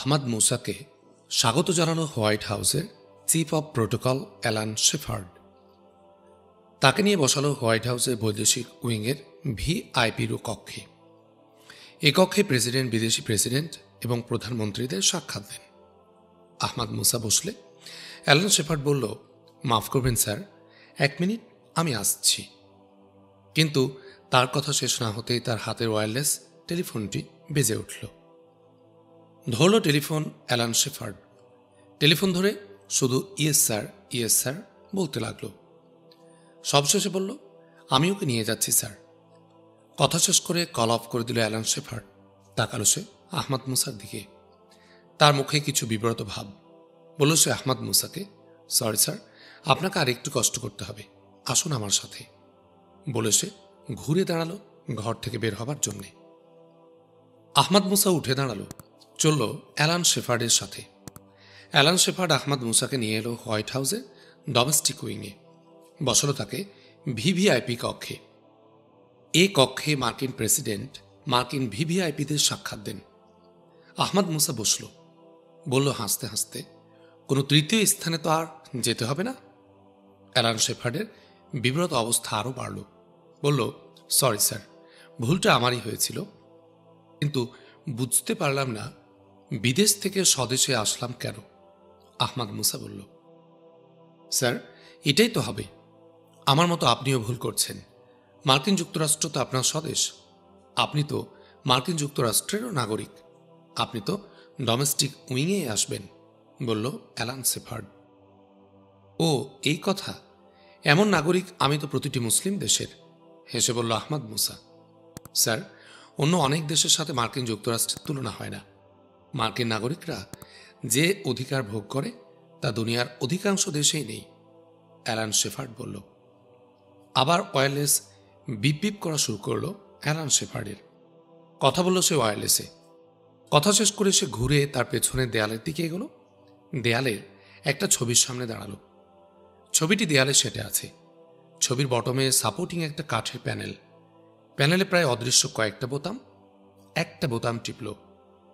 আহমদ মুসাকে স্বাগত জানানো হোয়াইট হাউসের chief of protocol Alan Shepard. তাকে নিয়ে বসালো হোয়াইট হাউসের বৈদেশিক উইংয়ের ভিআইপি কক্ষে। এ কক্ষে প্রেসিডেন্ট, বিদেশি প্রেসিডেন্ট এবং প্রধানমন্ত্রীদের সাক্ষাৎ দেন। আহমদ মুসা বসলে অ্যালান শেফার্ড বলল, মাফ করবেন স্যার, 1 মিনিট, আমি আসছি। কিন্তু তার কথা শেষ না হতেই তার হাতের ওয়্যারলেস টেলিফোনটি বেজে উঠল। ধরল টেলিফোন অ্যালান শেফার্ড। টেলিফোন ধরে শুধু ইয়েস স্যার বলতে লাগলো। সবশেষে বলল, আমি ওকে নিয়ে যাচ্ছি স্যার। কথা শেষ করে কল অফ করে দিল অ্যালান শেফার্ড। তাকালো সে আহমদ মুসার দিকে। তার মুখে কিছু বিব্রত ভাব। বলল সে আহমদ মুসাকে, সরি স্যার, আপনাকে আর একটু কষ্ট করতে হবে, আসুন আমার সাথে। বলে সে ঘুরে দাঁড়ালো ঘর থেকে বের হবার জন্যে। আহমদ মুসা উঠে দাঁড়ালো, চলল অ্যালান শেফার্ডের সাথে। অ্যালান শেফার্ড আহমদ মুসাকে নিয়ে এলো হোয়াইট হাউসের ডোমেস্টিক উইংয়ে। বসালো তাকে ভিভিআইপি কক্ষে। এ কক্ষে মার্কিন প্রেসিডেন্ট মার্কিন ভিভিআইপিদের সাক্ষাৎ দেন। আহমদ মুসা বসল, বলল হাসতে হাসতে, কোনো তৃতীয় স্থানে তো আর যেতে হবে না। অ্যালান শেফার্ডের বিব্রত অবস্থা আরও বাড়ল। বলল, সরি স্যার, ভুলটা আমারই হয়েছিল, কিন্তু বুঝতে পারলাম না বিদেশ থেকে স্বদেশে আসলাম কেন। আহমদ মুসা বলল, স্যার, এটাই তো হবে। আমার মতো আপনিও ভুল করছেন। মার্কিন যুক্তরাষ্ট্র তো আপনার স্বদেশ। আপনি তো মার্কিন যুক্তরাষ্ট্রেরও নাগরিক। আপনি তো ডোমেস্টিক উইংয়ে আসবেন, বলল অ্যালান শেফার্ড। ও, এই কথা? এমন নাগরিক আমি তো প্রতিটি মুসলিম দেশের, হেসে বলল আহমদ মুসা। স্যার, অন্য অনেক দেশের সাথে মার্কিন যুক্তরাষ্ট্রের তুলনা হয় না। মার্কিন নাগরিকরা যে অধিকার ভোগ করে তা দুনিয়ার অধিকাংশ দেশেই নেই, অ্যালান শেফার্ড বলল। আবার ওয়্যারলেস বিপ বিপ করা শুরু করলো অ্যালান শেফার্ডের। কথা বলল সে ওয়্যারলেসে। কথা শেষ করে সে ঘুরে তার পেছনে দেয়ালের দিকে এগোলো। দেয়ালের একটা ছবির সামনে দাঁড়ালো। ছবিটি দেয়ালে সেটে আছে। ছবির বটমে সাপোর্টিং একটা কাঠের প্যানেল। প্যানেলে প্রায় অদৃশ্য কয়েকটা বোতাম। একটা বোতাম টিপল,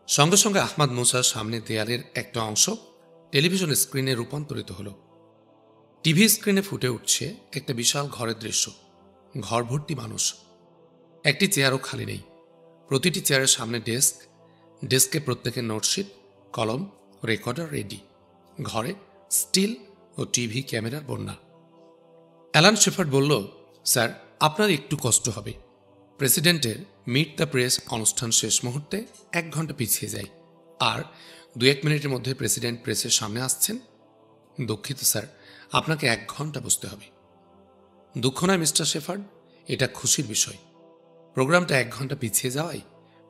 সঙ্গে সঙ্গে আহমদ মুসার সামনে দেয়ালের একটা অংশ টেলিভিশন স্ক্রিনে রূপান্তরিত হলো। টিভি স্ক্রিনে ফুটে উঠছে একটা বিশাল ঘরের দৃশ্য। ঘর ভর্তি মানুষ। একটি চেয়ারও খালি নেই। প্রতিটি চেয়ারের সামনে ডেস্ক, ডেস্কে প্রত্যেকের নোটশিট, কলম, রেকর্ডার রেডি। ঘরে স্টিল ও টিভি ক্যামেরার বন্যা। অ্যালান শেফার্ড বলল, স্যার, আপনার একটু কষ্ট হবে। প্রেসিডেন্টের মিট দ্য প্রেস অনুষ্ঠান শেষ মুহূর্তে 1 ঘন্টা পিছিয়ে যায়, আর 2-1 মিনিটের মধ্যে প্রেসিডেন্ট প্রেসের সামনে আসছেন। দুঃখিত স্যার, আপনাকে 1 ঘন্টা বসতে হবে। দুঃখ নয় মিস্টার শেফার্ড, এটা খুশির বিষয়। প্রোগ্রামটা 1 ঘন্টা পিছিয়ে যাওয়ায়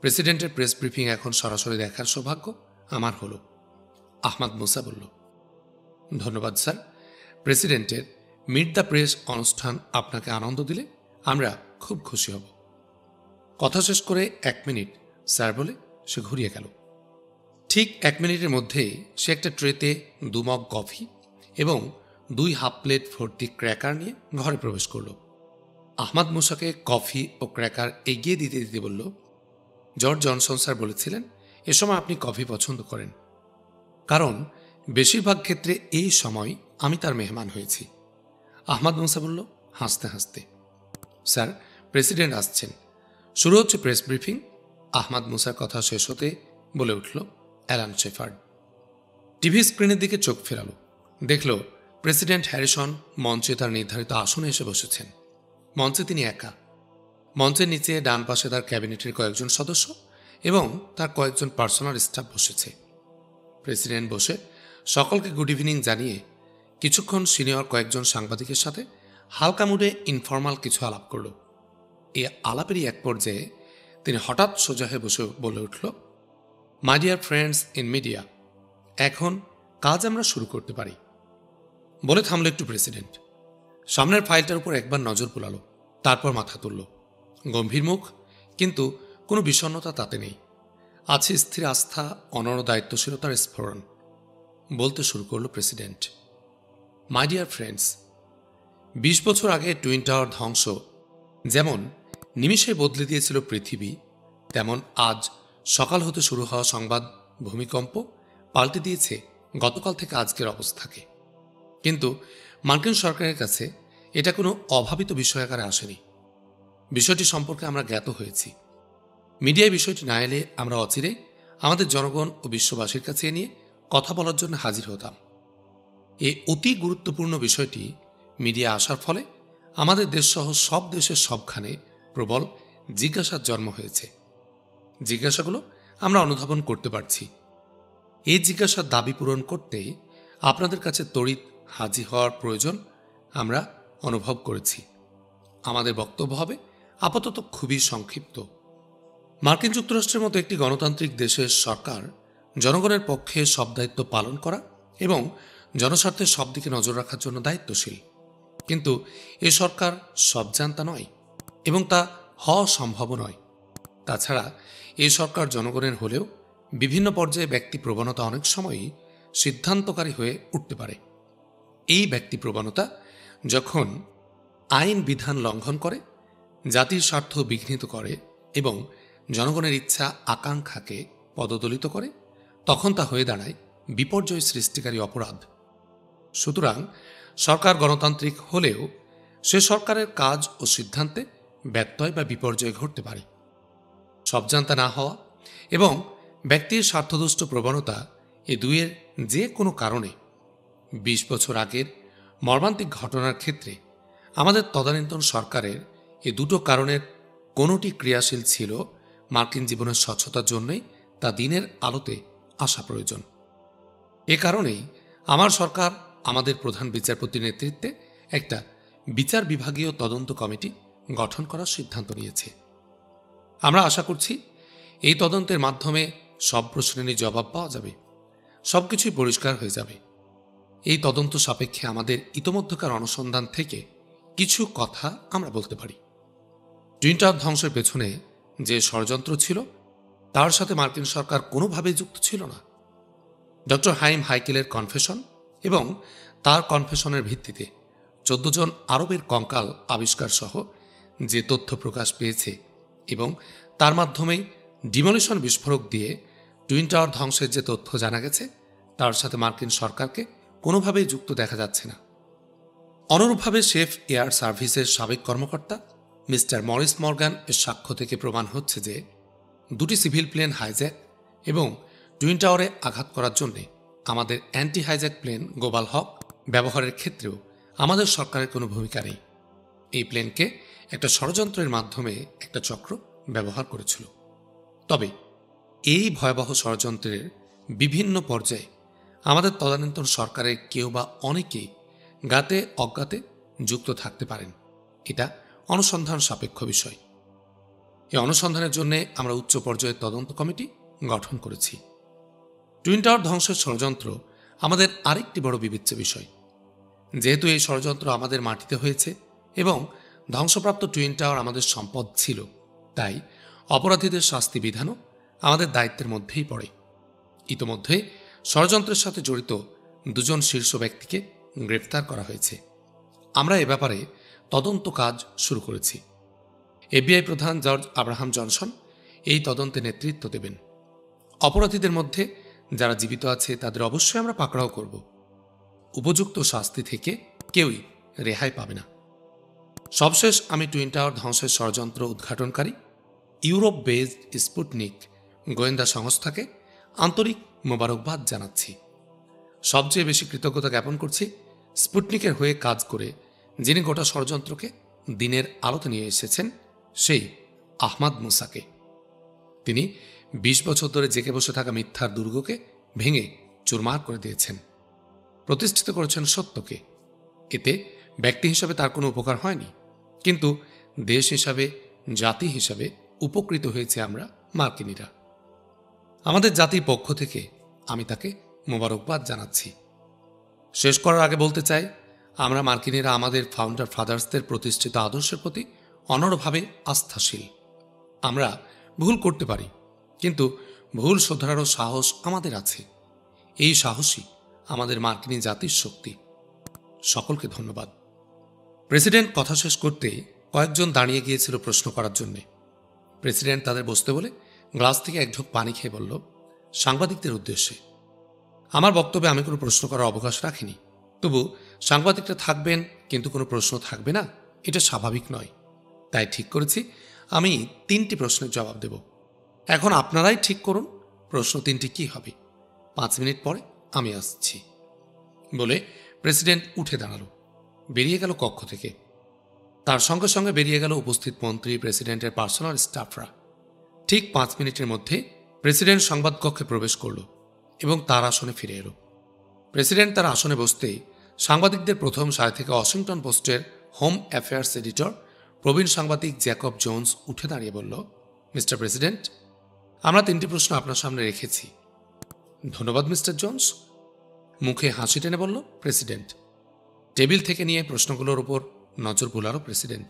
প্রেসিডেন্টের প্রেস ব্রিফিং এখন সরাসরি দেখার সৌভাগ্য আমার হলো, আহমদ মুসা বলল। ধন্যবাদ স্যার। প্রেসিডেন্টের মিট দ্য প্রেস অনুষ্ঠান আপনাকে আনন্দ দিলে আমরা খুব খুশি হব। কথা শেষ করে 1 মিনিট স্যার বলে সে ঘুরিয়ে গেল। ঠিক 1 মিনিটের মধ্যে সে একটা ট্রেতে 2 মগ কফি এবং 2 হাফ প্লেট ভর্তি ক্র্যাকার নিয়ে ঘরে প্রবেশ করল। আহমদ মুসাকে কফি ও ক্র্যাকার এগিয়ে দিতে দিতে বলল, জর্জ জনসন স্যার বলেছিলেন এ সময় আপনি কফি পছন্দ করেন, কারণ বেশিরভাগ ক্ষেত্রে এই সময় আমি তার মেহমান হয়েছি। আহমদ মুসা বলল হাসতে হাসতে, স্যার, প্রেসিডেন্ট আসছেন, শুরু হচ্ছে প্রেস ব্রিফিং। আহমদ মুসার কথা শেষ হতে বলে উঠল অ্যালান শেফার্ড। টিভি স্ক্রিনের দিকে চোখ ফেরালো। দেখল প্রেসিডেন্ট হ্যারিসন মঞ্চে তার নির্ধারিত আসনে এসে বসেছেন। মঞ্চে তিনি একা। মঞ্চের নিচে ডান পাশে তার ক্যাবিনেটের কয়েকজন সদস্য এবং তার কয়েকজন পার্সোনাল স্টাফ বসেছে। প্রেসিডেন্ট বসে সকলকে গুড ইভিনিং জানিয়ে কিছুক্ষণ সিনিয়র কয়েকজন সাংবাদিকের সাথে হালকা মুডে ইনফর্মাল কিছু আলাপ করল। এই আলাপেরই এক পর্যায়ে তিনি হঠাৎ সোজা হয়ে বসে বলে উঠল, my dear friends in media, এখন কাজ আমরা শুরু করতে পারি। বলে থামল একটু প্রেসিডেন্ট। সামনের ফাইলটার উপর একবার নজর বুলালো, তারপর মাথা তুলল। গম্ভীর মুখ, কিন্তু কোনো বিষণ্ণতা তাতে নেই। আছে স্থির আস্থা, অনড় দায়িত্বশীলতার স্ফোরণ। বলতে শুরু করল প্রেসিডেন্ট, মাই ডিয়ার ফ্রেন্ডস, 20 বছর আগে টুইন টাওয়ার ধ্বংস যেমন নিমিষে বদলে দিয়েছিল পৃথিবী, তেমন আজ সকাল হতে শুরু হওয়া সংবাদ ভূমিকম্প পাল্টে দিয়েছে গতকাল থেকে আজকের অবস্থাকে। কিন্তু মার্কিন সরকারের কাছে এটা কোনো অভাবিত বিষয় আকারে আসেনি। বিষয়টি সম্পর্কে আমরা জ্ঞাত হয়েছি। মিডিয়ায় বিষয়টি না এলে আমরা অচিরেই আমাদের জনগণ ও বিশ্ববাসীর কাছে নিয়ে কথা বলার জন্য হাজির হতাম। এই অতি গুরুত্বপূর্ণ বিষয়টি মিডিয়া আসার ফলে আমাদের দেশসহ সব দেশের সবখানে প্রবল জিজ্ঞাসার জন্ম হয়েছে। জিজ্ঞাসাগুলো আমরা অনুধাবন করতে পারছি। এই জিজ্ঞাসার দাবি পূরণ করতে আপনাদের কাছে তড়িৎ হাজির হওয়ার প্রয়োজন আমরা অনুভব করেছি। আমাদের বক্তব্য হবে আপাতত খুবই সংক্ষিপ্ত। মার্কিন যুক্তরাষ্ট্রের মতো একটি গণতান্ত্রিক দেশের সরকার জনগণের পক্ষে সব দায়িত্ব পালন করা এবং জনস্বার্থের সব দিকে নজর রাখার জন্য দায়িত্বশীল। কিন্তু এ সরকার সব জানতা নয় এবং তা হওয়া সম্ভব নয়। তাছাড়া এই সরকার জনগণের হলেও বিভিন্ন পর্যায়ে ব্যক্তি প্রবণতা অনেক সময়ই সিদ্ধান্তকারী হয়ে উঠতে পারে। এই ব্যক্তি প্রবণতা যখন আইন বিধান লঙ্ঘন করে, জাতির স্বার্থ বিঘ্নিত করে এবং জনগণের ইচ্ছা আকাঙ্ক্ষাকে পদদলিত করে, তখন তা হয়ে দাঁড়ায় বিপর্যয় সৃষ্টিকারী অপরাধ। সুতরাং সরকার গণতান্ত্রিক হলেও সে সরকারের কাজ ও সিদ্ধান্তে ব্যত্যয় বা বিপর্যয় ঘটতে পারে। সব জানতা না হওয়া এবং ব্যক্তির স্বার্থদুষ্ট প্রবণতা এ দুইয়ের যে কোনো কারণে ২০ বছর আগের মর্মান্তিক ঘটনার ক্ষেত্রে আমাদের তদানীন্তন সরকারের এ দুটো কারণের কোনোটি ক্রিয়াশীল ছিল মার্কিন জীবনের স্বচ্ছতার জন্যই তা দিনের আলোতে আসা প্রয়োজন। এ কারণেই আমার সরকার আমাদের প্রধান বিচারপতির নেতৃত্বে একটা বিচার বিভাগীয় তদন্ত কমিটি গঠন করার সিদ্ধান্ত নিয়েছে। আমরা আশা করছি এই তদন্তের মাধ্যমে সব প্রশ্নেরই জবাব পাওয়া যাবে, সবকিছুই পরিষ্কার হয়ে যাবে। এই তদন্ত সাপেক্ষে আমাদের ইতোমধ্যকার অনুসন্ধান থেকে কিছু কথা আমরা বলতে পারি। টুইন টাওয়ার ধ্বংসের পেছনে যে ষড়যন্ত্র ছিল তার সাথে মার্কিন সরকার কোনোভাবেই যুক্ত ছিল না। ডক্টর হাইম হাইকেলের কনফেশন এবং তার কনফেশনের ভিত্তিতে 14 জন আরবের কঙ্কাল আবিষ্কার সহ যে তথ্য প্রকাশ পেয়েছে এবং তার মাধ্যমেই ডিমলিশন বিস্ফোরক দিয়ে টুইন টাওয়ার ধ্বংসের যে তথ্য জানা গেছে তার সাথে মার্কিন সরকারকে কোনোভাবেই যুক্ত দেখা যাচ্ছে না। অনুরূপভাবে শেফ এয়ার সার্ভিসের সাবেক কর্মকর্তা মিস্টার মরিস মর্গান এর সাক্ষ্য থেকে প্রমাণ হচ্ছে যে দুটি সিভিল প্লেন হাইজ্যাক এবং টুইন টাওয়ারে আঘাত করার জন্য আমাদের অ্যান্টি হাইজ্যাক প্লেন গ্লোবাল হক ব্যবহারের ক্ষেত্রেও আমাদের সরকারের কোনো ভূমিকা নেই। এই প্লেনকে একটা ষড়যন্ত্রের মাধ্যমে একটা চক্র ব্যবহার করেছিল। তবে এই ভয়াবহ ষড়যন্ত্রের বিভিন্ন পর্যায়ে আমাদের তদানীন্তন সরকারের কেউ বা অনেকেই গাতে অজ্ঞাতে যুক্ত থাকতে পারেন। এটা অনুসন্ধান সাপেক্ষ বিষয়। এই অনুসন্ধানের জন্য আমরা উচ্চ পর্যায়ের তদন্ত কমিটি গঠন করেছি। টুইন টাওয়ার ধ্বংসের ষড়যন্ত্র আমাদের আরেকটি বড় বিবেচ্য বিষয়। যেহেতু এই ষড়যন্ত্র আমাদের মাটিতে হয়েছে এবং ধ্বংসপ্রাপ্ত টুইন টাওয়ার আমাদের সম্পদ ছিল, তাই অপরাধীদের শাস্তি বিধানও আমাদের দায়িত্বের মধ্যেই পড়ে। ইতোমধ্যে ষড়যন্ত্রের সাথে জড়িত 2 জন শীর্ষ ব্যক্তিকে গ্রেফতার করা হয়েছে। আমরা এ ব্যাপারে তদন্ত কাজ শুরু করেছি। এফবিআই প্রধান জর্জ আব্রাহাম জনসন এই তদন্তে নেতৃত্ব দেবেন। অপরাধীদের মধ্যে যারা জীবিত আছে তাদের অবশ্যই আমরা পাকড়াও করব। উপযুক্ত শাস্তি থেকে কেউই রেহাই পাবে না। সবশেষ আমি টুইন টাওয়ার ধ্বংসের ষড়যন্ত্র উদ্ঘাটনকারী ইউরোপ বেসড স্পুটনিক গোয়েন্দা সংস্থাকে আন্তরিক মোবারকবাদ জানাচ্ছি। সবচেয়ে বেশি কৃতজ্ঞতা জ্ঞাপন করছি স্পুটনিকের হয়ে কাজ করে যিনি গোটা ষড়যন্ত্রকে দিনের আলোতে নিয়ে এসেছেন, সেই আহমাদ মুসাকে। তিনি 20 বছর ধরে জেগে বসে থাকা মিথ্যার দুর্গকে ভেঙে চুরমার করে দিয়েছেন, প্রতিষ্ঠিত করেছেন সত্যকে। এতে ব্যক্তি হিসাবে তার কোনো উপকার হয়নি, কিন্তু দেশ হিসাবে, জাতি হিসাবে উপকৃত হয়েছে আমরা মার্কিনীরা। আমাদের জাতির পক্ষ থেকে আমি তাকে মোবারকবাদ জানাচ্ছি। শেষ করার আগে বলতে চাই, আমরা মার্কিনীরা আমাদের ফাউন্ডার ফাদার্সদের প্রতিষ্ঠিত আদর্শের প্রতি অনড়ভাবে আস্থাশীল। আমরা ভুল করতে পারি, কিন্তু ভুল শোধরারও সাহস আমাদের আছে। এই সাহসই আমাদের মার্কিনী জাতির শক্তি। সকলকে ধন্যবাদ। প্রেসিডেন্ট কথা শেষ করতে কয়েকজন দাঁড়িয়ে গিয়েছিল প্রশ্ন করার জন্যে। প্রেসিডেন্ট তাদের বসতে বলে গ্লাস থেকে এক ঢোক পানি খেয়ে বলল, সাংবাদিকদের উদ্দেশ্যে। আমার বক্তব্যে আমি কোনো প্রশ্ন করার অবকাশ রাখিনি, তবু সাংবাদিকরা থাকবেন কিন্তু কোনো প্রশ্ন থাকবে না, এটা স্বাভাবিক নয়। তাই ঠিক করেছি আমি 3টি প্রশ্নের জবাব দেব। এখন আপনারাই ঠিক করুন প্রশ্ন 3টি কি হবে। 5 মিনিট পরে আমি আসছি বলে প্রেসিডেন্ট উঠে দাঁড়ালো, বেরিয়ে গেল কক্ষ থেকে। তার সঙ্গে সঙ্গে বেরিয়ে গেল উপস্থিত মন্ত্রী, প্রেসিডেন্টের পার্সোনাল স্টাফরা। ঠিক 5 মিনিটের মধ্যে প্রেসিডেন্ট সংবাদ কক্ষে প্রবেশ করল এবং তার আসনে ফিরে এলো। প্রেসিডেন্ট তার আসনে বসতেই সাংবাদিকদের প্রথম সারি থেকে ওয়াশিংটন পোস্টের হোম অ্যাফেয়ার্স এডিটর প্রবীণ সাংবাদিক জ্যাকব জোন্স উঠে দাঁড়িয়ে বলল, মিস্টার প্রেসিডেন্ট, আমরা 3টি প্রশ্ন আপনার সামনে রেখেছি। ধন্যবাদ মিস্টার জোন্স, মুখে হাসি টেনে বলল প্রেসিডেন্ট। টেবিল থেকে নিয়ে প্রশ্নগুলোর উপর নজর বুলালো প্রেসিডেন্ট।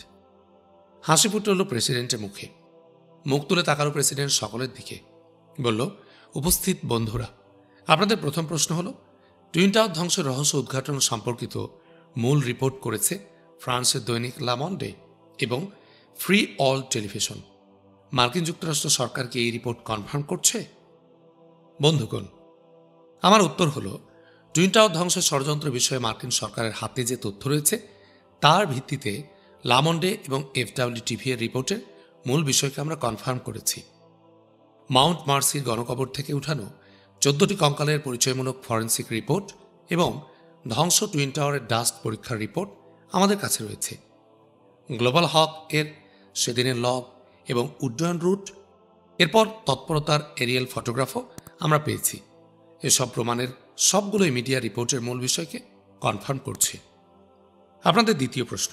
হাসি ফুটে উঠল প্রেসিডেন্টের মুখে। মুখ তুলে তাকালো প্রেসিডেন্ট সকলের দিকে, বলল, উপস্থিত বন্ধুরা, আপনাদের প্রথম প্রশ্ন হল, টুইন টাওয়ার ধ্বংসের রহস্য উদ্ঘাটন সম্পর্কিত মূল রিপোর্ট করেছে ফ্রান্সের দৈনিক লা মন্ডে এবং ফ্রি অল টেলিভিশন। মার্কিন যুক্তরাষ্ট্র সরকার কি এই রিপোর্ট কনফার্ম করছে? বন্ধুগণ, আমার উত্তর হল, টুইন টাওয়ার ধ্বংসের ষড়যন্ত্র বিষয়ে মার্কিন সরকারের হাতে যে তথ্য রয়েছে তার ভিত্তিতে লা মন্ডে এবং FWTV এর রিপোর্টের মূল বিষয়কে আমরা কনফার্ম করেছি। মাউন্ট মার্সির গণকবর থেকে উঠানো 14টি কঙ্কালের পরিচয়মূলক ফরেন্সিক রিপোর্ট এবং ধ্বংস টুইন টাওয়ারের ডাস্ট পরীক্ষার রিপোর্ট আমাদের কাছে রয়েছে। গ্লোবাল হক এর সেদিনের লগ এবং উড্ডয়ন রুট, এরপর তৎপরতার এরিয়াল ফটোগ্রাফও আমরা পেয়েছি। এসব প্রমাণের সবগুলোই মিডিয়া রিপোর্টের মূল বিষয়কে কনফার্ম করছে। আপনাদের দ্বিতীয় প্রশ্ন,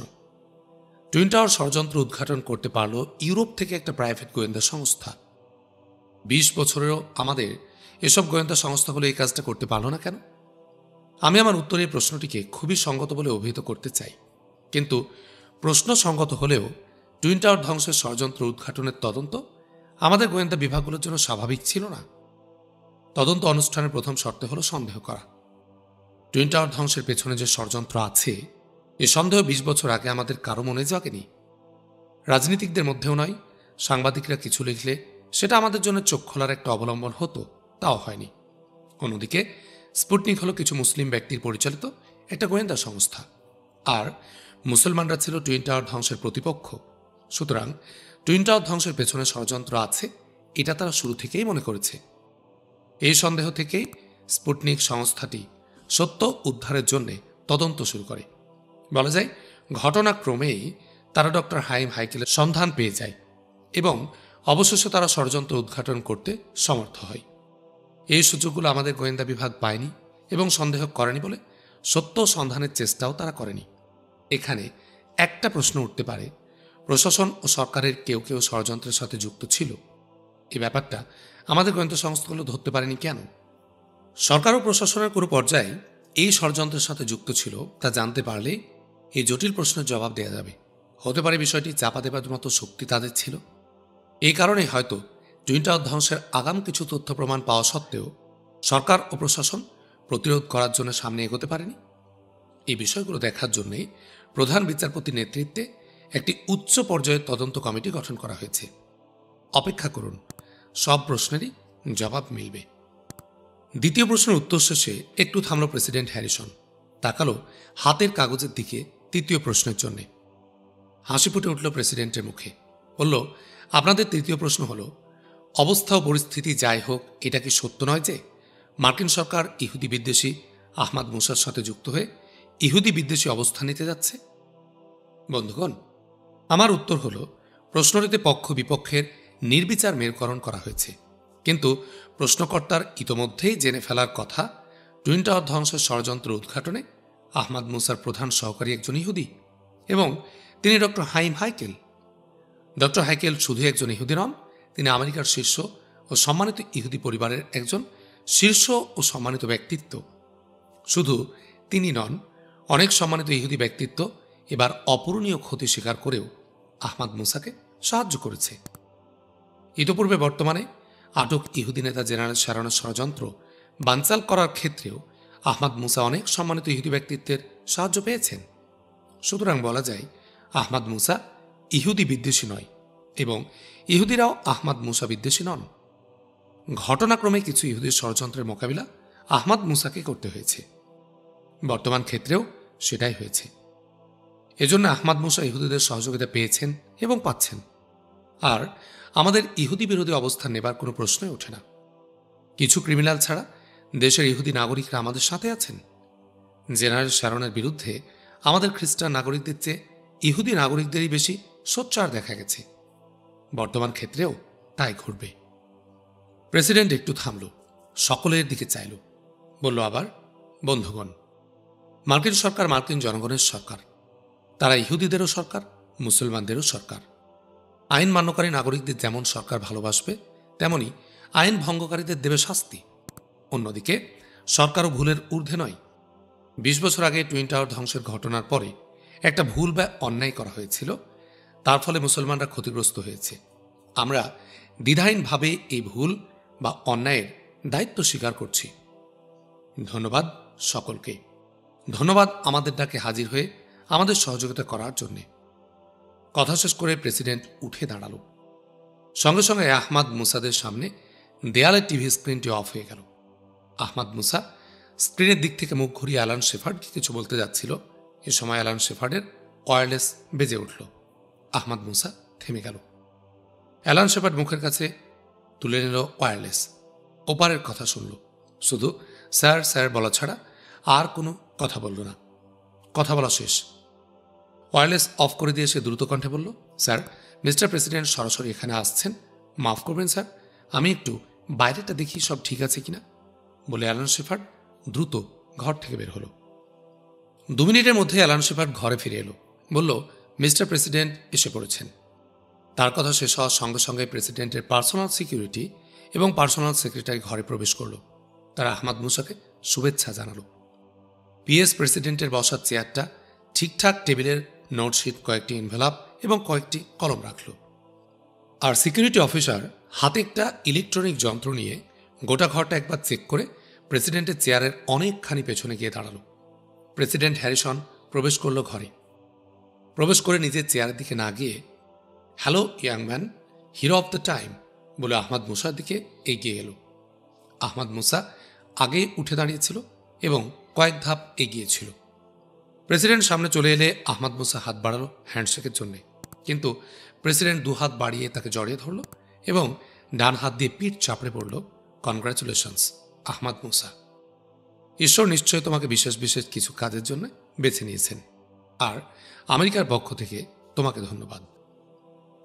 টুইন টাওয়ার ষড়যন্ত্র উদ্ঘাটন করতে পারল ইউরোপ থেকে একটা প্রাইভেট গোয়েন্দা সংস্থা। 20 বছরেও আমাদের এসব গোয়েন্দা সংস্থাগুলো এই কাজটা করতে পারল না কেন? আমি আমার উত্তরে এই প্রশ্নটিকে খুবই সঙ্গত বলে অভিহিত করতে চাই, কিন্তু প্রশ্ন সঙ্গত হলেও টুইন টাওয়ার ধ্বংসের ষড়যন্ত্র উদ্ঘাটনের তদন্ত আমাদের গোয়েন্দা বিভাগগুলোর জন্য স্বাভাবিক ছিল না। তদন্ত অনুষ্ঠানের প্রথম শর্ত হল সন্দেহ করা। টুইন টাওয়ার ধ্বংসের পেছনে যে ষড়যন্ত্র আছে, এ সন্দেহ 20 বছর আগে আমাদের কারো মনে জাগেনি। রাজনীতিকদের মধ্যেও নয়, সাংবাদিকরা কিছু লিখলে সেটা আমাদের জন্য চোখ খোলার একটা অবলম্বন হতো, তাও হয়নি। অন্যদিকে স্পুটনিক হলো কিছু মুসলিম ব্যক্তির পরিচালিত একটা গোয়েন্দা সংস্থা, আর মুসলমানরা ছিল টুইন টাওয়ার ধ্বংসের প্রতিপক্ষ। সুতরাং টুইন টাওয়ার ধ্বংসের পেছনে ষড়যন্ত্র আছে এটা তারা শুরু থেকেই মনে করেছে। এই সন্দেহ থেকেই স্পুটনিক সংস্থাটি সত্য উদ্ধারের জন্য তদন্ত শুরু করে। বলা যায় ঘটনাক্রমেই তারা ডক্টর হাইম হাইকেলের সন্ধান পেয়ে যায় এবং অবশেষে তারা ষড়যন্ত্র উদ্ঘাটন করতে সমর্থ হয়। এই সুযোগগুলো আমাদের গোয়েন্দা বিভাগ পায়নি এবং সন্দেহ করেনি বলে সত্য সন্ধানের চেষ্টাও তারা করেনি। এখানে একটা প্রশ্ন উঠতে পারে, প্রশাসন ও সরকারের কেউ কেউ ষড়যন্ত্রের সাথে যুক্ত ছিল, এই ব্যাপারটা আমাদের গোয়েন্দা সংস্থাগুলো ধরতে পারেনি কেন? সরকার ও প্রশাসনের কোনো পর্যায়ে এই ষড়যন্ত্রের সাথে যুক্ত ছিল তা জানতে পারলে এই জটিল প্রশ্নের জবাব দেওয়া যাবে। হতে পারে বিষয়টি চাপা দেবার মতো শক্তি তাদের ছিল। এই কারণে হয়তো টুইন টাওয়ার ধ্বংসের আগাম কিছু তথ্য প্রমাণ পাওয়া সত্ত্বেও সরকার ও প্রশাসন প্রতিরোধ করার জন্য সামনে এগোতে পারেনি। এই বিষয়গুলো দেখার জন্যই প্রধান বিচারপতির নেতৃত্বে একটি উচ্চ পর্যায়ের তদন্ত কমিটি গঠন করা হয়েছে। অপেক্ষা করুন, সব প্রশ্নেরই জবাব মিলবে। দ্বিতীয় প্রশ্নের উত্তর শেষে একটু থামল প্রেসিডেন্ট হ্যারিসন, তাকালো হাতের কাগজের দিকে তৃতীয় প্রশ্নের জন্যে। হাসি ফুটে উঠল প্রেসিডেন্টের মুখে, বলল, আপনাদের তৃতীয় প্রশ্ন হল, অবস্থা ও পরিস্থিতি যাই হোক, এটা কি সত্য নয় যে মার্কিন সরকার ইহুদি বিদ্বেষী আহমাদ মুসার সাথে যুক্ত হয়ে ইহুদি বিদ্বেষী অবস্থান নিতে যাচ্ছে? বন্ধুগণ, আমার উত্তর হল, প্রশ্নটিতে পক্ষ বিপক্ষের নির্বিচার মেরুকরণ করা হয়েছে, কিন্তু প্রশ্নকর্তার ইতোমধ্যেই জেনে ফেলার কথা টুইন টাওয়ার ধ্বংসের ষড়যন্ত্র উদ্ঘাটনে আহমাদ মুসার প্রধান সহকারী একজন ইহুদি এবং তিনি ডক্টর হাইম হাইকেল। ডক্টর হাইকেল শুধু একজন ইহুদি নন, তিনি আমেরিকার শীর্ষ ও সম্মানিত ইহুদি পরিবারের একজন শীর্ষ ও সম্মানিত ব্যক্তিত্ব। শুধু তিনি নন, অনেক সম্মানিত ইহুদি ব্যক্তিত্ব এবার অপূরণীয় ক্ষতি স্বীকার করেও আহমাদ মুসাকে সাহায্য করেছে। ইতোপূর্বে বর্তমানে আটক ইহুদি নেতা জেনারেল শারনের ষড়যন্ত্র বানচাল করার ক্ষেত্রেও আহমাদ মুসা অনেক সম্মানিত ইহুদি ব্যক্তিত্বের সাহায্য পেয়েছেন। সুতরাং বলা যায় আহমাদ মুসা ইহুদি বিদ্বেষী নয় এবং ইহুদিরাও আহমাদ মুসা বিদ্বেষী নন। ঘটনাক্রমে কিছু ইহুদির ষড়যন্ত্রের মোকাবিলা আহমদ মুসাকে করতে হয়েছে। বর্তমান ক্ষেত্রেও সেটাই হয়েছে। এজন্য আহমদ মুসা ইহুদিদের সহযোগিতা পেয়েছেন এবং পাচ্ছেন। আর আমাদের ইহুদি বিরোধী অবস্থান নেবার কোনো প্রশ্নই ওঠে না। কিছু ক্রিমিনাল ছাড়া দেশের ইহুদি নাগরিকরা আমাদের সাথে আছেন। জেনারেল শ্যারনের বিরুদ্ধে আমাদের খ্রিস্টান নাগরিকদের চেয়ে ইহুদি নাগরিকদেরই বেশি সোচ্চার দেখা গেছে। বর্তমান ক্ষেত্রেও তাই ঘটবে। প্রেসিডেন্ট একটু থামল, সকলের দিকে চাইল, বলল আবার, বন্ধুগণ, মার্কিন সরকার মার্কিন জনগণের সরকার। তারা ইহুদিদেরও সরকার, মুসলমানদেরও সরকার। আইন মান্যকারী নাগরিকদের যেমন সরকার ভালোবাসবে, তেমনি আইন ভঙ্গকারীদের দেবে শাস্তি। অন্যদিকে সরকারও ভুলের ঊর্ধ্বে নয়। ২০ বছর আগে টুইন টাওয়ার ধ্বংসের ঘটনার পরে একটা ভুল বা অন্যায় করা হয়েছিল, তার ফলে মুসলমানরা ক্ষতিগ্রস্ত হয়েছে। আমরা দ্বিধাহীনভাবে এই ভুল বা অন্যায়ের দায়িত্ব স্বীকার করছি। ধন্যবাদ সকলকে। ধন্যবাদ আমাদের ডাকে হাজির হয়ে আমাদের সহযোগিতা করার জন্যে। কথা শেষ করে প্রেসিডেন্ট উঠে দাঁড়াল। সঙ্গে সঙ্গে আহমদ মুসাদের সামনে দেয়ালের টিভি স্ক্রিনটি অফ হয়ে গেল। আহমদ মুসা স্ক্রিনের দিক থেকে মুখ ঘুরিয়ে অ্যালান শেফার্ডকে কিছু বলতে যাচ্ছিল। এ সময় অ্যালান শেফার্ডের ওয়্যারলেস বেজে উঠল। আহমদ মুসা থেমে গেল। অ্যালান শেফার্ড মুখের কাছে তুলে নিল ওয়্যারলেস। ওপারের কথা শুনল, শুধু স্যার স্যার বলা ছাড়া আর কোনো কথা বলল না। কথা বলা শেষ। ওয়্যারলেস অফ করে দিয়ে সে দ্রুত কণ্ঠে বলল, স্যার, মিস্টার প্রেসিডেন্ট সরাসরি এখানে আসছেন। মাফ করবেন স্যার, আমি একটু বাইরেটা দেখি সব ঠিক আছে কিনা, বলে অ্যালান শেফার্ড দ্রুত ঘর থেকে বের হলো। 2 মিনিটের মধ্যে অ্যালান শেফার্ড ঘরে ফিরে এলো। বলল, মিস্টার প্রেসিডেন্ট এসে পড়েছেন। তার কথা শেষ হওয়ার সঙ্গে সঙ্গে প্রেসিডেন্টের পার্সোনাল সিকিউরিটি এবং পার্সোনাল সেক্রেটারি ঘরে প্রবেশ করল। তারা আহমদ মুসাকে শুভেচ্ছা জানালো। পিএস প্রেসিডেন্টের বসার চেয়ারটা ঠিকঠাক টেবিলের নোটশিট, কয়েকটি এনভেলপ এবং কয়েকটি কলম রাখল। আর সিকিউরিটি অফিসার হাতে একটা ইলেকট্রনিক যন্ত্র নিয়ে গোটা ঘরটা একবার চেক করে প্রেসিডেন্টের চেয়ারের অনেকখানি পেছনে গিয়ে দাঁড়ালো। প্রেসিডেন্ট হ্যারিসন প্রবেশ করল ঘরে। প্রবেশ করে নিজের চেয়ারের দিকে না গিয়ে, hello young man, hero of the time, বলে আহমদ মুসার দিকে এগিয়ে এলো। আহমদ মুসা আগে উঠে দাঁড়িয়েছিল এবং কয়েক ধাপ এগিয়েছিল। প্রেসিডেন্ট সামনে চলে এলে আহমদ মুসা হাত বাড়ালো হ্যান্ডশেকের জন্য, কিন্তু প্রেসিডেন্ট 2 হাত বাড়িয়ে তাকে জড়িয়ে ধরল এবং ডান হাত দিয়ে পিঠ চাপড়ে পড়ল। কনগ্রাচুলেশনস আহমদ মুসা, ঈশ্বর নিশ্চয় তোমাকে বিশেষ বিশেষ কিছু কাজের জন্য বেছে নিয়েছেন, আর আমেরিকার পক্ষ থেকে তোমাকে ধন্যবাদ।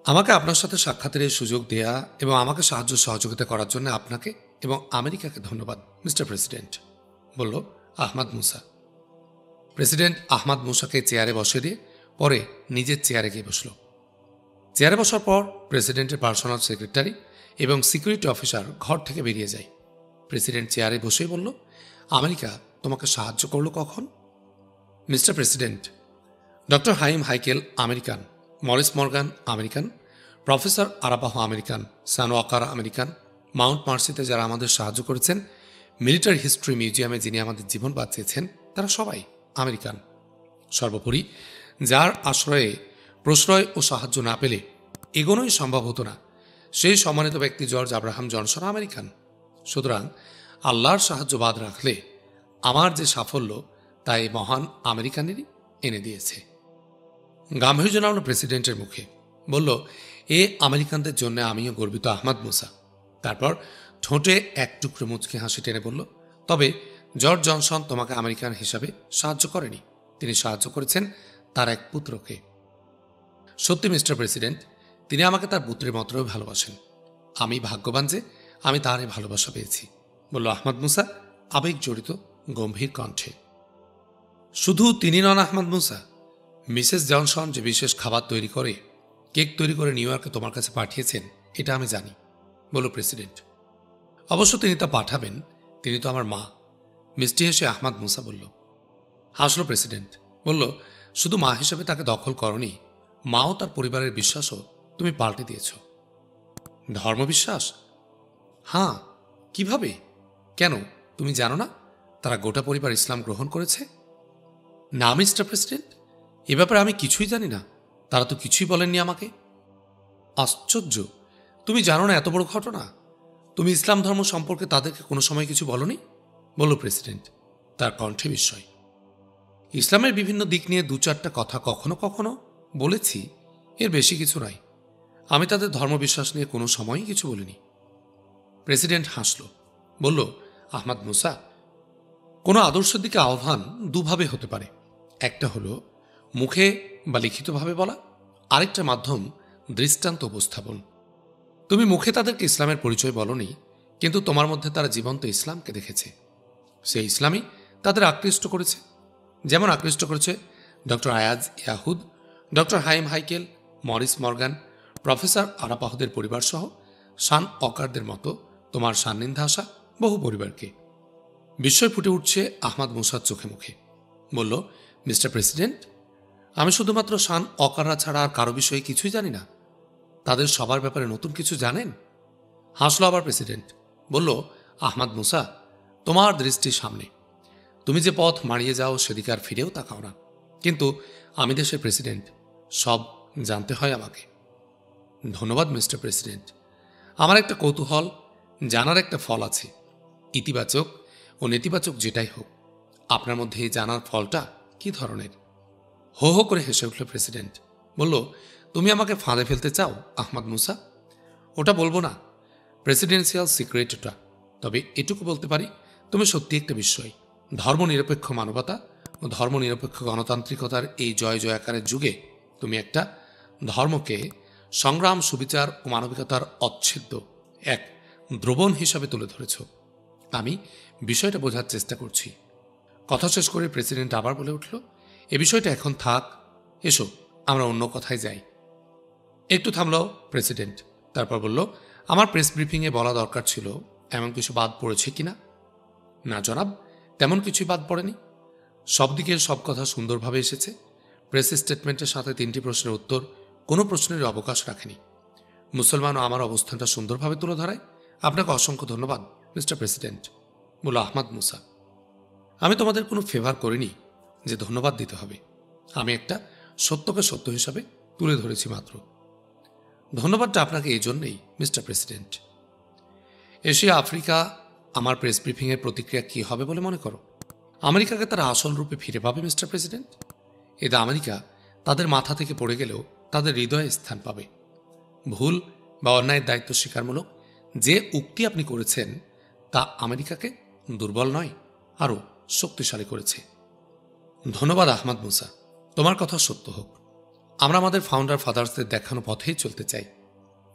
আমাকে আপনার সাথে সাক্ষাতের সুযোগ দেয়া এবং আমাকে সাহায্য সহযোগিতা করার জন্য আপনাকে এবং আমেরিকাকে ধন্যবাদ মিস্টার প্রেসিডেন্ট, বলল আহমদ মুসা। প্রেসিডেন্ট আহমদ মুসাকে চেয়ারে বসে দিয়ে পরে নিজের চেয়ারে গিয়ে বসল। চেয়ারে বসার পর প্রেসিডেন্টের পার্সোনাল সেক্রেটারি এবং সিকিউরিটি অফিসার ঘর থেকে বেরিয়ে যায়। প্রেসিডেন্ট চেয়ারে বসেই বলল, আমেরিকা তোমাকে সাহায্য করল কখন? Mister president, doctor Haim Heikal American, Morris Morgan American, professor Arabah American, সান ওয়াকারা আমেরিকান, মাউন্ট মার্সিতে যারা আমাদের সাহায্য করেছেন, মিলিটারি হিস্ট্রি মিউজিয়ামে যিনি আমাদের জীবন বাঁচিয়েছেন, তারা সবাই আমেরিকান। সর্বোপরি যার আশ্রয়ে, প্রশ্রয় ও সাহায্য না পেলে এগোনোই সম্ভব হতো না, সেই সম্মানিত ব্যক্তি জর্জ আব্রাহাম জনসন আমেরিকান। সুতরাং আল্লাহর সাহায্য বাদ রাখলে আমার যে সাফল্য তা এই মহান আমেরিকানেরই এনে দিয়েছে। গাম্ভীর্য নামল প্রেসিডেন্টের মুখে। বলল, এ আমেরিকানদের জন্য আমিও গর্বিত আহমদ মুসা। তারপর ঠোঁটে এক টুকরো মুচকি হাসি টেনে বলল, তবে জর্জ জনসন তোমাকে আমেরিকান হিসাবে সাহায্য করেনি, তিনি সাহায্য করেছেন তার এক পুত্রকে। সত্যি মিস্টার প্রেসিডেন্ট, তিনি আমাকে তার পুত্রের মতোই ভালোবাসেন। আমি ভাগ্যবান যে আমি তারই ভালোবাসা পেয়েছি, বলল আহমদ মুসা আবেগ জড়িত গম্ভীর কণ্ঠে। শুধু তিনি নন আহমদ মুসা, মিসেস জনসন যে বিশেষ খাবার তৈরি করে, কেক তৈরি করে নিউ ইয়র্কে তোমার কাছে পাঠিয়েছেন, এটা আমি জানি, বলল প্রেসিডেন্ট। অবশ্য তিনি তা পাঠাবেন, তিনি তো আমার মা, মিষ্টি হেসে আহমদ মুসা বলল। হাসল প্রেসিডেন্ট, বলল, শুধু মা হিসেবে তাকে দখল করনি, মাও তার পরিবারের বিশ্বাসও তুমি পাল্টে দিয়েছ। ধর্মবিশ্বাস? হ্যাঁ। কিভাবে? কেন, তুমি জানো না তারা গোটা পরিবার ইসলাম গ্রহণ করেছে? না মিস্টার প্রেসিডেন্ট, এ ব্যাপারে আমি কিছুই জানি না, তারা তো কিছুই বলেননি আমাকে। আশ্চর্য, তুমি জানো না এত বড় ঘটনা? তুমি ইসলাম ধর্ম সম্পর্কে তাদেরকে কোনো সময় কিছু বলনি? বলল প্রেসিডেন্ট, তার কণ্ঠে বিস্ময়। ইসলামের বিভিন্ন দিক নিয়ে দু চারটা কথা কখনো কখনো বলেছি, এর বেশি কিছু নয়। আমি তাদের ধর্মবিশ্বাস নিয়ে কোনো সময়ই কিছু বলিনি। প্রেসিডেন্ট হাসল, বলল, আহমদ মুসা, কোনো আদর্শের দিকে আহ্বান দুভাবে হতে পারে। একটা হলো মুখে বা লিখিতভাবে বলা, আরেকটা মাধ্যম দৃষ্টান্ত উপস্থাপন। তুমি মুখে তাদেরকে ইসলামের পরিচয় বলনি, কিন্তু তোমার মধ্যে তারা জীবন্ত ইসলামকে দেখেছে। সেই ইসলামই তাদের আকৃষ্ট করেছে, যেমন আকৃষ্ট করেছে ডক্টর আয়াজ ইয়াহুদ, doctor Haim Heikal, Morris Morgan, professor আরাপাহদের পরিবারসহ শান অকারদের মতো তোমার সান্নিধ্যে আসা বহু পরিবারকে। বিস্ময় ফুটে উঠছে আহমদ মুসার চোখে মুখে। বলল, মিস্টার প্রেসিডেন্ট, আমি শুধুমাত্র শান অকাররা ছাড়া আর কারো বিষয়ে কিছুই জানি না। তাদের সবার ব্যাপারে নতুন কিছু জানেন? হাসল আবার প্রেসিডেন্ট, বলল, আহমদ মুসা, তোমার দৃষ্টির সামনে। তুমি যে পথ মারিয়ে যাও সেদিকে আর ফিরেও তাকাও না। কিন্তু আমি দেশের প্রেসিডেন্ট, সব জানতে হয় আমাকে। ধন্যবাদ মিস্টার প্রেসিডেন্ট। আমার একটা কৌতূহল জানার একটা ফল আছে, ইতিবাচক ও নেতিবাচক যেটাই হোক। আপনার মধ্যে এই জানার ফলটা কি ধরনের? হো হো করে হেসে উঠল প্রেসিডেন্ট, বলল, তুমি আমাকে ফাঁদে ফেলতে চাও আহমদ মুসা? ওটা বলবো না, প্রেসিডেন্সিয়াল সিক্রেট ওটা। তবে এটুকু বলতে পারি, তুমি সত্যি একটা বিস্ময়। ধর্মনিরপেক্ষ মানবতা ও ধর্মনিরপেক্ষ গণতান্ত্রিকতার এই জয় জয়াকারের যুগে তুমি একটা ধর্মকে সংগ্রাম, সুবিচার ও মানবিকতার অচ্ছেদ্য এক দ্রবণ হিসাবে তুলে ধরেছ। আমি বিষয়টা বোঝার চেষ্টা করছি। কথা শেষ করে প্রেসিডেন্ট আবার বলে উঠল, এ বিষয়টা এখন থাক, এসো আমরা অন্য কথায় যাই। একটু থামল প্রেসিডেন্ট, তারপর বলল, আমার প্রেস ব্রিফিংয়ে বলা দরকার ছিল এমন কিছু বাদ পড়েছে কিনা? না জনাব, তেমন কিছুই বাদ পড়েনি। সব দিকের সব কথা সুন্দরভাবে এসেছে। প্রেস স্টেটমেন্টের সাথে 3টি প্রশ্নের উত্তর কোনো প্রশ্নের অবকাশ রাখেনি। মুসলমান ও আমার অবস্থানটা সুন্দরভাবে তুলে ধরায়। আপনাকে অসংখ্য ধন্যবাদ মিস্টার প্রেসিডেন্ট, বলল আহমদ মুসা। আমি তোমাদের কোনো ফেভার করিনি যে ধন্যবাদ দিতে হবে। আমি একটা সত্যকে সত্য হিসাবে তুলে ধরেছি মাত্র। ধন্যবাদটা আপনাকে এই জন্যেই মিস্টার প্রেসিডেন্ট। এশিয়া, আফ্রিকা, আমার প্রেস ব্রিফিংয়ের প্রতিক্রিয়া কী হবে বলে মনে করো? আমেরিকাকে তারা আসল রূপে ফিরে পাবে মিস্টার প্রেসিডেন্ট। এতে আমেরিকা তাদের মাথা থেকে পড়ে গেলেও তাদের হৃদয়ে স্থান পাবে। ভুল বা অন্যায়ের দায়িত্ব স্বীকারমূলক যে উক্তি আপনি করেছেন তা আমেরিকাকে দুর্বল নয়, আরও শক্তিশালী করেছে। ধন্যবাদ আহমদ মুসা, তোমার কথা সত্য হোক। আমরা আমাদের ফাউন্ডার ফাদার্সদের দেখানো পথেই চলতে চাই।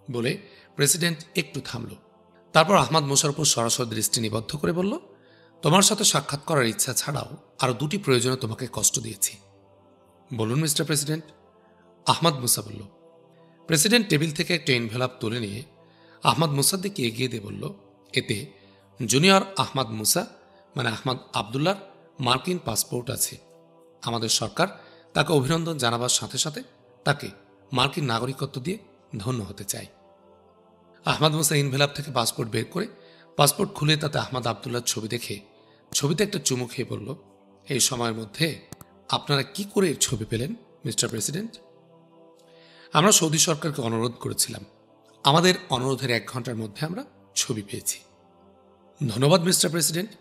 বলে প্রেসিডেন্ট একটু থামল। তারপর আহমদ মুসার উপর সরাসরি দৃষ্টি নিবদ্ধ করে বলল, তোমার সাথে সাক্ষাৎ করার ইচ্ছা ছাড়াও আরও 2টি প্রয়োজনে তোমাকে কষ্ট দিয়েছি। বলুন মিস্টার প্রেসিডেন্ট, আহমদ মুসা বলল। প্রেসিডেন্ট টেবিল থেকে একটা এনভেলপ তুলে নিয়ে আহমদ মুসার দিকে এগিয়ে দিয়ে বলল, এতে জুনিয়র আহমদ মুসা মানে আহমদ আবদুল্লার মার্কিন পাসপোর্ট আছে। আমাদের সরকার তাকে অভিনন্দন জানাবার সাথে সাথে তাকে মার্কিন নাগরিকত্ব দিয়ে ধন্য হতে চায়। আহমদ মুসা এনভেলপ থেকে পাসপোর্ট বের করে পাসপোর্ট খুলে তাতে আহমদ আবদুল্লার ছবি দেখে ছবিতে একটা চুমু খেয়ে বলল, এই সময়ের মধ্যে আপনারা কি করে এর ছবি পেলেন মিস্টার প্রেসিডেন্ট? আমরা সৌদি সরকারকে অনুরোধ করেছিলাম। আমাদের অনুরোধের 1 ঘন্টার মধ্যে আমরা ছবি পেয়েছি। ধন্যবাদ মিস্টার প্রেসিডেন্ট।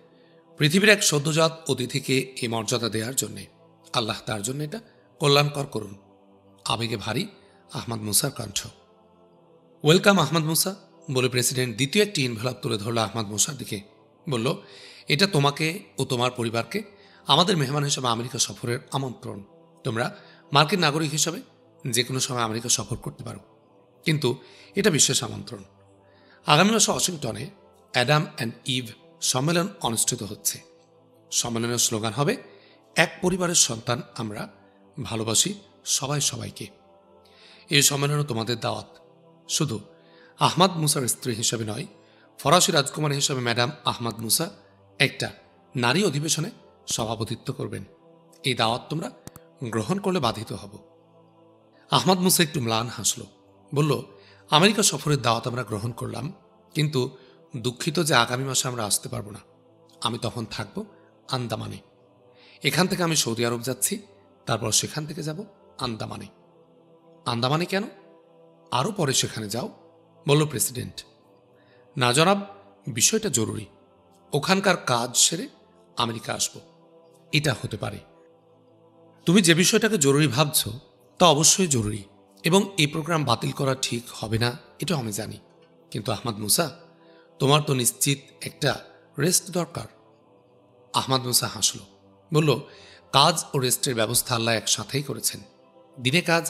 পৃথিবীর এক সদ্যজাত অতিথিকে এই মর্যাদা দেওয়ার জন্যে আল্লাহ তার জন্য এটা কল্যাণকর করুন। আবেগে ভারী আহমদ মুসার কণ্ঠ। ওয়েলকাম আহমদ মুসা, বলে প্রেসিডেন্ট দ্বিতীয় একটি এনভেলপ তুলে ধরল আহমদ মুসার দিকে। বলল, এটা তোমাকে ও তোমার পরিবারকে আমাদের মেহমান হিসেবে আমেরিকা সফরের আমন্ত্রণ। তোমরা মার্কিন নাগরিক হিসেবে যে কোনো সময় আমেরিকা সফর করতে পারো, কিন্তু এটা বিশেষ আমন্ত্রণ। আগামী মাসে ওয়াশিংটনে অ্যাডাম অ্যান্ড ইভ সম্মেলন অনুষ্ঠিত হচ্ছে। সম্মেলনের স্লোগান হবে, এক পরিবারের সন্তান আমরা, ভালোবাসি সবাই সবাইকে। এই সম্মেলনে তোমাদের দাওয়াত। শুধু আহমদ মুসার স্ত্রী হিসেবে নয়, ফরাসি রাজকুমারী হিসেবে ম্যাডাম আহমদ মুসা একটা নারী অধিবেশনে সভাপতিত্ব করবেন। এই দাওয়াত তোমরা গ্রহণ করলে বাধিত হব। আহমদ মুসা একটু ম্লান হাসল, বলল, আমেরিকা সফরের দাওয়াত আমরা গ্রহণ করলাম, কিন্তু দুঃখিত যে আগামী মাসে আমরা আসতে পারবো না। আমি তখন থাকব আন্দামানে। এখান থেকে আমি সৌদি আরব যাচ্ছি, তারপর সেখান থেকে যাব আন্দামানে। আন্দামানে কেন? আরও পরে সেখানে যাও, বলল প্রেসিডেন্ট। না জনাব, বিষয়টা জরুরি। ওখানকার কাজ সেরে আমেরিকা আসব, এটা হতে পারে। তুমি যে বিষয়টাকে জরুরি ভাবছ তা অবশ্যই জরুরি, এবং এই প্রোগ্রাম বাতিল করা ঠিক হবে না, এটা আমি জানি। কিন্তু আহমদ মুসা, তোমার তো নিশ্চিত একটা রেস্ট দরকার। আহমদ মুসা হাসল, বলল, কাজ ও রেস্টের ব্যবস্থা আল্লাহ একসাথেই করেছেন। দিনে কাজ,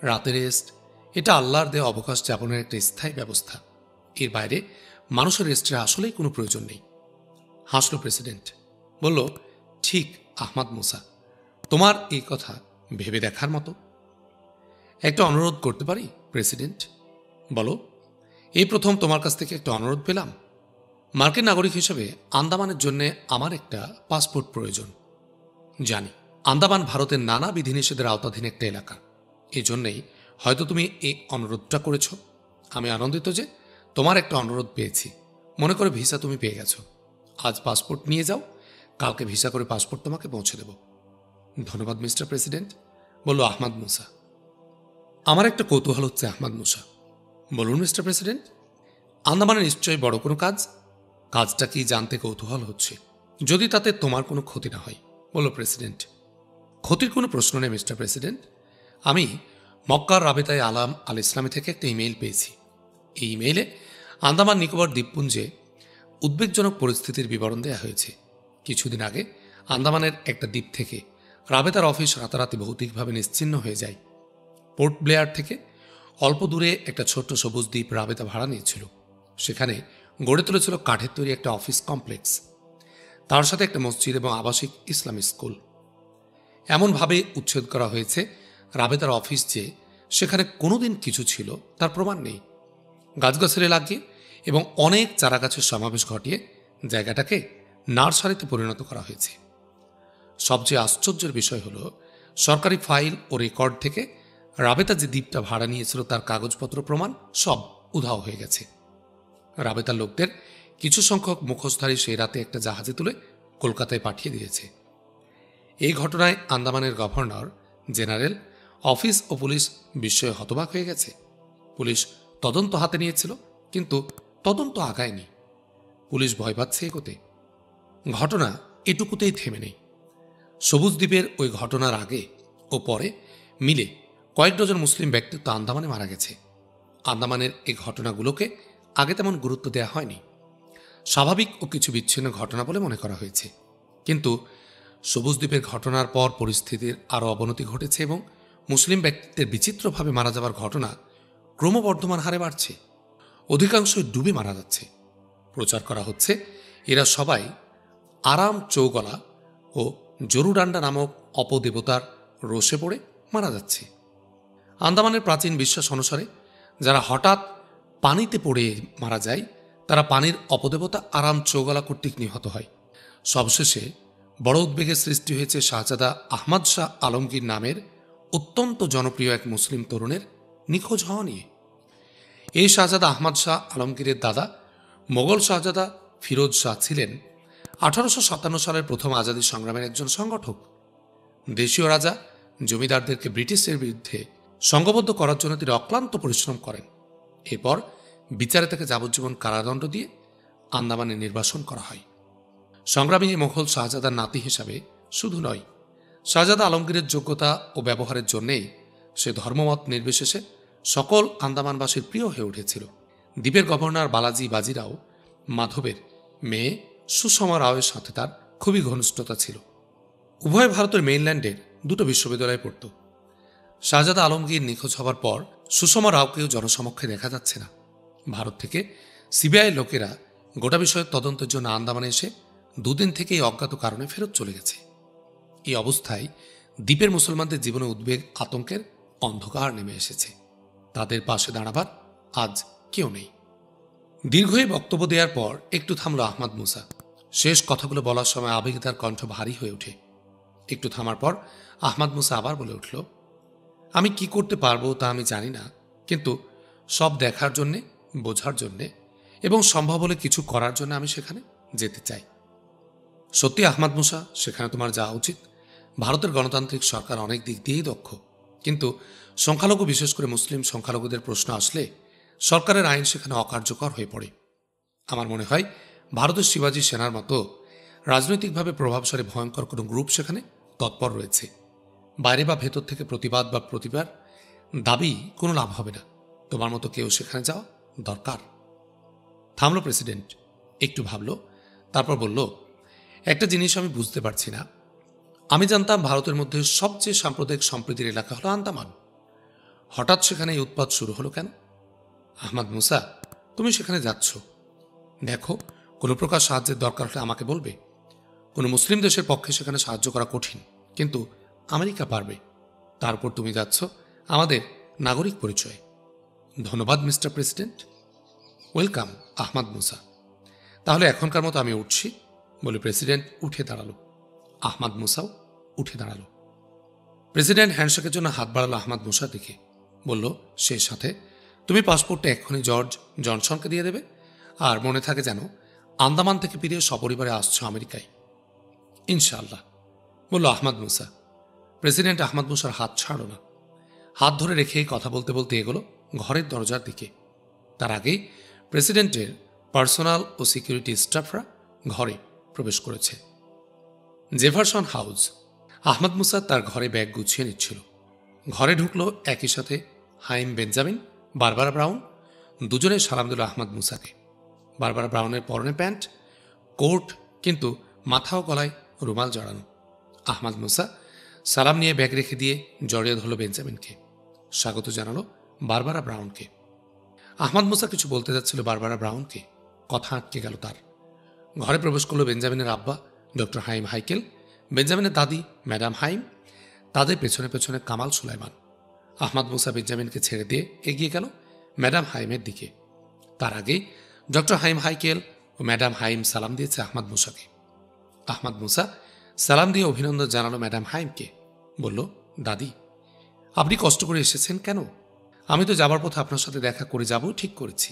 রাতে রেস্ট, এটা আল্লাহর দেওয়া অবকাশ যাপনের একটা স্থায়ী ব্যবস্থা। এর বাইরে মানুষের রেস্টের আসলেই কোনো প্রয়োজন নেই। হাসল প্রেসিডেন্ট, বলল, ঠিক আহমদ মুসা, তোমার এই কথা ভেবে দেখার মতো। একটা অনুরোধ করতে পারি প্রেসিডেন্ট? বলো। এই প্রথম তোমার কাছ থেকে একটা অনুরোধ পেলাম। মার্কিন নাগরিক হিসেবে আন্দামানের জন্য আমার একটা পাসপোর্ট প্রয়োজন। জানি আন্দামান ভারতের নানা বিধিনিষেধের আওতাধীন একটা এলাকা, এই জন্যেই হয়তো তুমি এই অনুরোধটা করেছ। আমি আনন্দিত যে তোমার একটা অনুরোধ পেয়েছি। মনে করে ভিসা তুমি পেয়ে গেছো। আজ পাসপোর্ট নিয়ে যাও, কালকে ভিসা করে পাসপোর্ট তোমাকে পৌঁছে দেব। ধন্যবাদ মিস্টার প্রেসিডেন্ট, বলল আহমদ মুসা। আমার একটা কৌতূহল হচ্ছে আহমদ মুসা। বলুন মিস্টার প্রেসিডেন্ট। আন্দামানে নিশ্চয়ই বড় কোনো কাজ। কাজটা কি জানতে কৌতূহল হচ্ছে, যদি তাতে তোমার কোনো ক্ষতি না হয়, বলল প্রেসিডেন্ট। ক্ষতির কোনো প্রশ্ন নেই মিস্টার প্রেসিডেন্ট। আমি মক্কার রাবেতায় আলাম আল ইসলামী থেকে একটা ইমেইল পেয়েছি। এই ইমেইলে আন্দামান নিকোবর দ্বীপপুঞ্জে উদ্বেগজনক পরিস্থিতির বিবরণ দেওয়া হয়েছে। কিছুদিন আগে আন্দামানের একটা দ্বীপ থেকে রাবেতার অফিস রাতারাতি ভৌতিকভাবে নিশ্চিহ্ন হয়ে যায়। পোর্ট ব্লেয়ার থেকে অল্প দূরে একটা ছোট্ট সবুজ দ্বীপ রাবেতা ভাড়া নিয়েছিল। সেখানে গড়ে তুলেছিল কাঠের তৈরি একটা অফিস কমপ্লেক্স, তার সাথে একটা মসজিদ এবং আবাসিক ইসলামী স্কুল। এমনভাবে উচ্ছেদ করা হয়েছে রাবেতার অফিস যে সেখানে কোনোদিন কিছু ছিল তার প্রমাণ নেই। গাছগাছালি লাগিয়ে এবং অনেক চারাগাছের সমাবেশ ঘটিয়ে জায়গাটাকে নার্সারিতে পরিণত করা হয়েছে। সবচেয়ে আশ্চর্যের বিষয় হল, সরকারি ফাইল ও রেকর্ড থেকে রাবেতা যে দ্বীপটা ভাড়া নিয়েছিল তার কাগজপত্র প্রমাণ সব উধাও হয়ে গেছে। রাবেতার লোকদের কিছু সংখ্যক মুখোশধারী সেই রাতে একটা জাহাজে তুলে কলকাতায় পাঠিয়ে দিয়েছে। এই ঘটনায় আন্দামানের গভর্নর জেনারেল, অফিস ও পুলিশ বিস্ময়ে হতবাক হয়ে গেছে। পুলিশ তদন্ত হাতে নিয়েছিল, কিন্তু তদন্ত আগায়নি। পুলিশ ভয় পাচ্ছে এগোতে। ঘটনা এটুকুতেই থেমে নেই। সবুজ দ্বীপের ওই ঘটনার আগে ও পরে মিলে কয়েক ডজন মুসলিম ব্যক্তিত্ব আন্দামানে মারা গেছে। আন্দামানের এই ঘটনাগুলোকে আগে তেমন গুরুত্ব দেওয়া হয়নি। স্বাভাবিক ও কিছু বিচ্ছিন্ন ঘটনা বলে মনে করা হয়েছে। কিন্তু সবুজ দ্বীপের ঘটনার পর পরিস্থিতির আরও অবনতি ঘটেছে এবং মুসলিম ব্যক্তিত্বের বিচিত্রভাবে মারা যাওয়ার ঘটনা ক্রমবর্ধমান হারে বাড়ছে। অধিকাংশই ডুবে মারা যাচ্ছে। প্রচার করা হচ্ছে এরা সবাই আরাম চৌগলা ও জরুডান্ডা নামক অপদেবতার রোষে পড়ে মারা যাচ্ছে। আন্দামানের প্রাচীন বিশ্বাস অনুসারে যারা হঠাৎ পানিতে পড়ে মারা যায় তারা পানির অপদেবতা আরাম চৌগলা কর্তৃক নিহত হয়। সবশেষে বড় উদ্বেগের সৃষ্টি হয়েছে শাহজাদা আহমদ শাহ আলমগীর নামের অত্যন্ত জনপ্রিয় এক মুসলিম তরুণের নিখোঁজ হওয়া নিয়ে। এই শাহজাদা আহমদ শাহ আলমগীরের দাদা মোগল শাহজাদা ফিরোজ শাহ ছিলেন 1857 সালের প্রথম আজাদী সংগ্রামের একজন সংগঠক। দেশীয় রাজা জমিদারদেরকে ব্রিটিশের বিরুদ্ধে সংঘবদ্ধ করার জন্য তিনি অক্লান্ত পরিশ্রম করেন। এরপর বিচারে তাকে যাবজ্জীবন কারাদণ্ড দিয়ে আন্দামানে নির্বাসন করা হয়। সংগ্রামী মোগল শাহজাদার নাতি হিসাবে শুধু নয়, শাহজাদা আলমগীরের যোগ্যতা ও ব্যবহারের জন্যেই সে ধর্মমত নির্বিশেষে সকল আন্দামানবাসীর প্রিয় হয়ে উঠেছিল। দ্বীপের গভর্নর বালাজি বাজিরাও মাধবের মেয়ে সুষমা রাওয়ের সাথে তার খুবই ঘনিষ্ঠতা ছিল। উভয় ভারতের মেইনল্যান্ডের দুটো বিশ্ববিদ্যালয়ে পড়ত। শাহজাদা আলমগীর নিখোঁজ হবার পর সুষমা রাওকেও জনসমক্ষে দেখা যাচ্ছে না। ভারত থেকে সিবিআই লোকেরা গোটা বিষয়ের তদন্তের জন্য আন্দামানে এসে দুদিন থেকেই অজ্ঞাত কারণে ফেরত চলে গেছে। এই অবস্থায় দ্বীপের মুসলমানদের জীবনে উদ্বেগ আতঙ্কের অন্ধকার নেমে এসেছে। তাদের পাশে দাঁড়াবার আজ কেউ নেই। দীর্ঘ এই বক্তব্য দেওয়ার পর একটু থামল আহমদ মুসা। শেষ কথাগুলো বলার সময় আবেগে তার কণ্ঠ ভারী হয়ে ওঠে। একটু থামার পর আহমদ মুসা আবার বলে উঠল, আমি কি করতে পারবো তা আমি জানি না, কিন্তু সব দেখার জন্যে, বোঝার জন্যে এবং সম্ভব হলে কিছু করার জন্য আমি সেখানে যেতে চাই। সত্যি আহমদ মুসা, সেখানে তোমার যাওয়া উচিত। ভারতের গণতান্ত্রিক সরকার অনেক দিক দিয়েই দক্ষ, কিন্তু সংখ্যালঘু, বিশেষ করে মুসলিম সংখ্যালঘুদের প্রশ্ন আসলে সরকারের আইন সেখানে অকার্যকর হয়ে পড়ে। আমার মনে হয় ভারতের শিবাজী সেনার মতো রাজনৈতিকভাবে প্রভাবশালী ভয়ঙ্কর কোনো গ্রুপ সেখানে তৎপর রয়েছে। বাইরে বা ভেতর থেকে প্রতিবাদ বা প্রতিবার দাবি কোনো লাভ হবে না। তোমার মতো কেউ সেখানে যাওয়া দরকার। থামল প্রেসিডেন্ট, একটু ভাবল, তারপর বলল, একটা জিনিস আমি বুঝতে পারছি না। আমি জানতাম ভারতের মধ্যে সবচেয়ে সাম্প্রদায়িক সম্প্রীতির এলাকা হলো আন্দামান। হঠাৎ সেখানে এই উৎপাত শুরু হলো কেন? আহমদ মুসা, তুমি সেখানে যাচ্ছ, দেখো কোনো প্রকার সাহায্যের দরকার হলে আমাকে বলবে। কোনো মুসলিম দেশের পক্ষে সেখানে সাহায্য করা কঠিন, কিন্তু আমেরিকা পারবে। তারপর তুমি যাচ্ছ আমাদের নাগরিক পরিচয়। ধন্যবাদ মিস্টার প্রেসিডেন্ট। ওয়েলকাম আহমদ মুসা। তাহলে এখনকার মতো আমি উঠছি, বলে প্রেসিডেন্ট উঠে দাঁড়ালো। আহমদ মুসাও উঠে দাঁড়ালো। প্রেসিডেন্ট হ্যান্ডশেকের জন্য হাত বাড়ালো আহমদ মুসার দিকে, বলল সেই সাথে, তুমি পাসপোর্টটা এক্ষুনি জর্জ জনসনকে দিয়ে দেবে, আর মনে থাকে যেন আন্দামান থেকে ফিরে সপরিবারে আসছো আমেরিকায়। ইনশাআল্লাহ, বলল আহমদ মুসা। প্রেসিডেন্ট আহমদ মুসার হাত ছাড়ল না। হাত ধরে রেখে কথা বলতে বলতে এগোলো ঘরের দরজার দিকে। তার আগেই প্রেসিডেন্টের পার্সোনাল ও সিকিউরিটি স্টাফরা ঘরে প্রবেশ করেছে। Jefferson house. আহমদ মুসা তার ঘরে ব্যাগ গুছিয়ে নিচ্ছিল। ঘরে ঢুকলো একই সাথে হাইম বেঞ্জামিন, বারবারা ব্রাউন। দুজনে সালাম দিল আহমদ মুসাকে। বারবারা ব্রাউনের পরনে প্যান্ট, কোট, কিন্তু মাথা ও গলায় রুমাল জড়ানো। আহমদ মুসা সালাম নিয়ে ব্যাগ রেখে দিয়ে জড়িয়ে ধরল বেঞ্জামিনকে। স্বাগত জানালো বারবারা ব্রাউনকে। আহমদ মুসা কিছু বলতে যাচ্ছিল বারবারা ব্রাউনকে, কথা আটকে গেল তার। ঘরে প্রবেশ করল বেঞ্জামিনের আব্বা ডক্টর হাইম হাইকেল, বেঞ্জামিনের দাদি ম্যাডাম হাইম, তাদের পেছনে পেছনে কামাল সুলাইমান। আহমদ মুসা বেঞ্জামিনকে ছেড়ে দিয়ে এগিয়ে গেল ম্যাডাম হাইমের দিকে। তার আগে ডক্টর হাইম হাইকেল ও ম্যাডাম হাইম সালাম দিয়েছে আহমদ মুসাকে। আহমদ মুসা সালাম দিয়ে অভিনন্দন জানালো ম্যাডাম হাইমকে, বলল, দাদি, আপনি কষ্ট করে এসেছেন কেন? আমি তো যাবার পথে আপনার সাথে দেখা করে যাব ঠিক করেছি।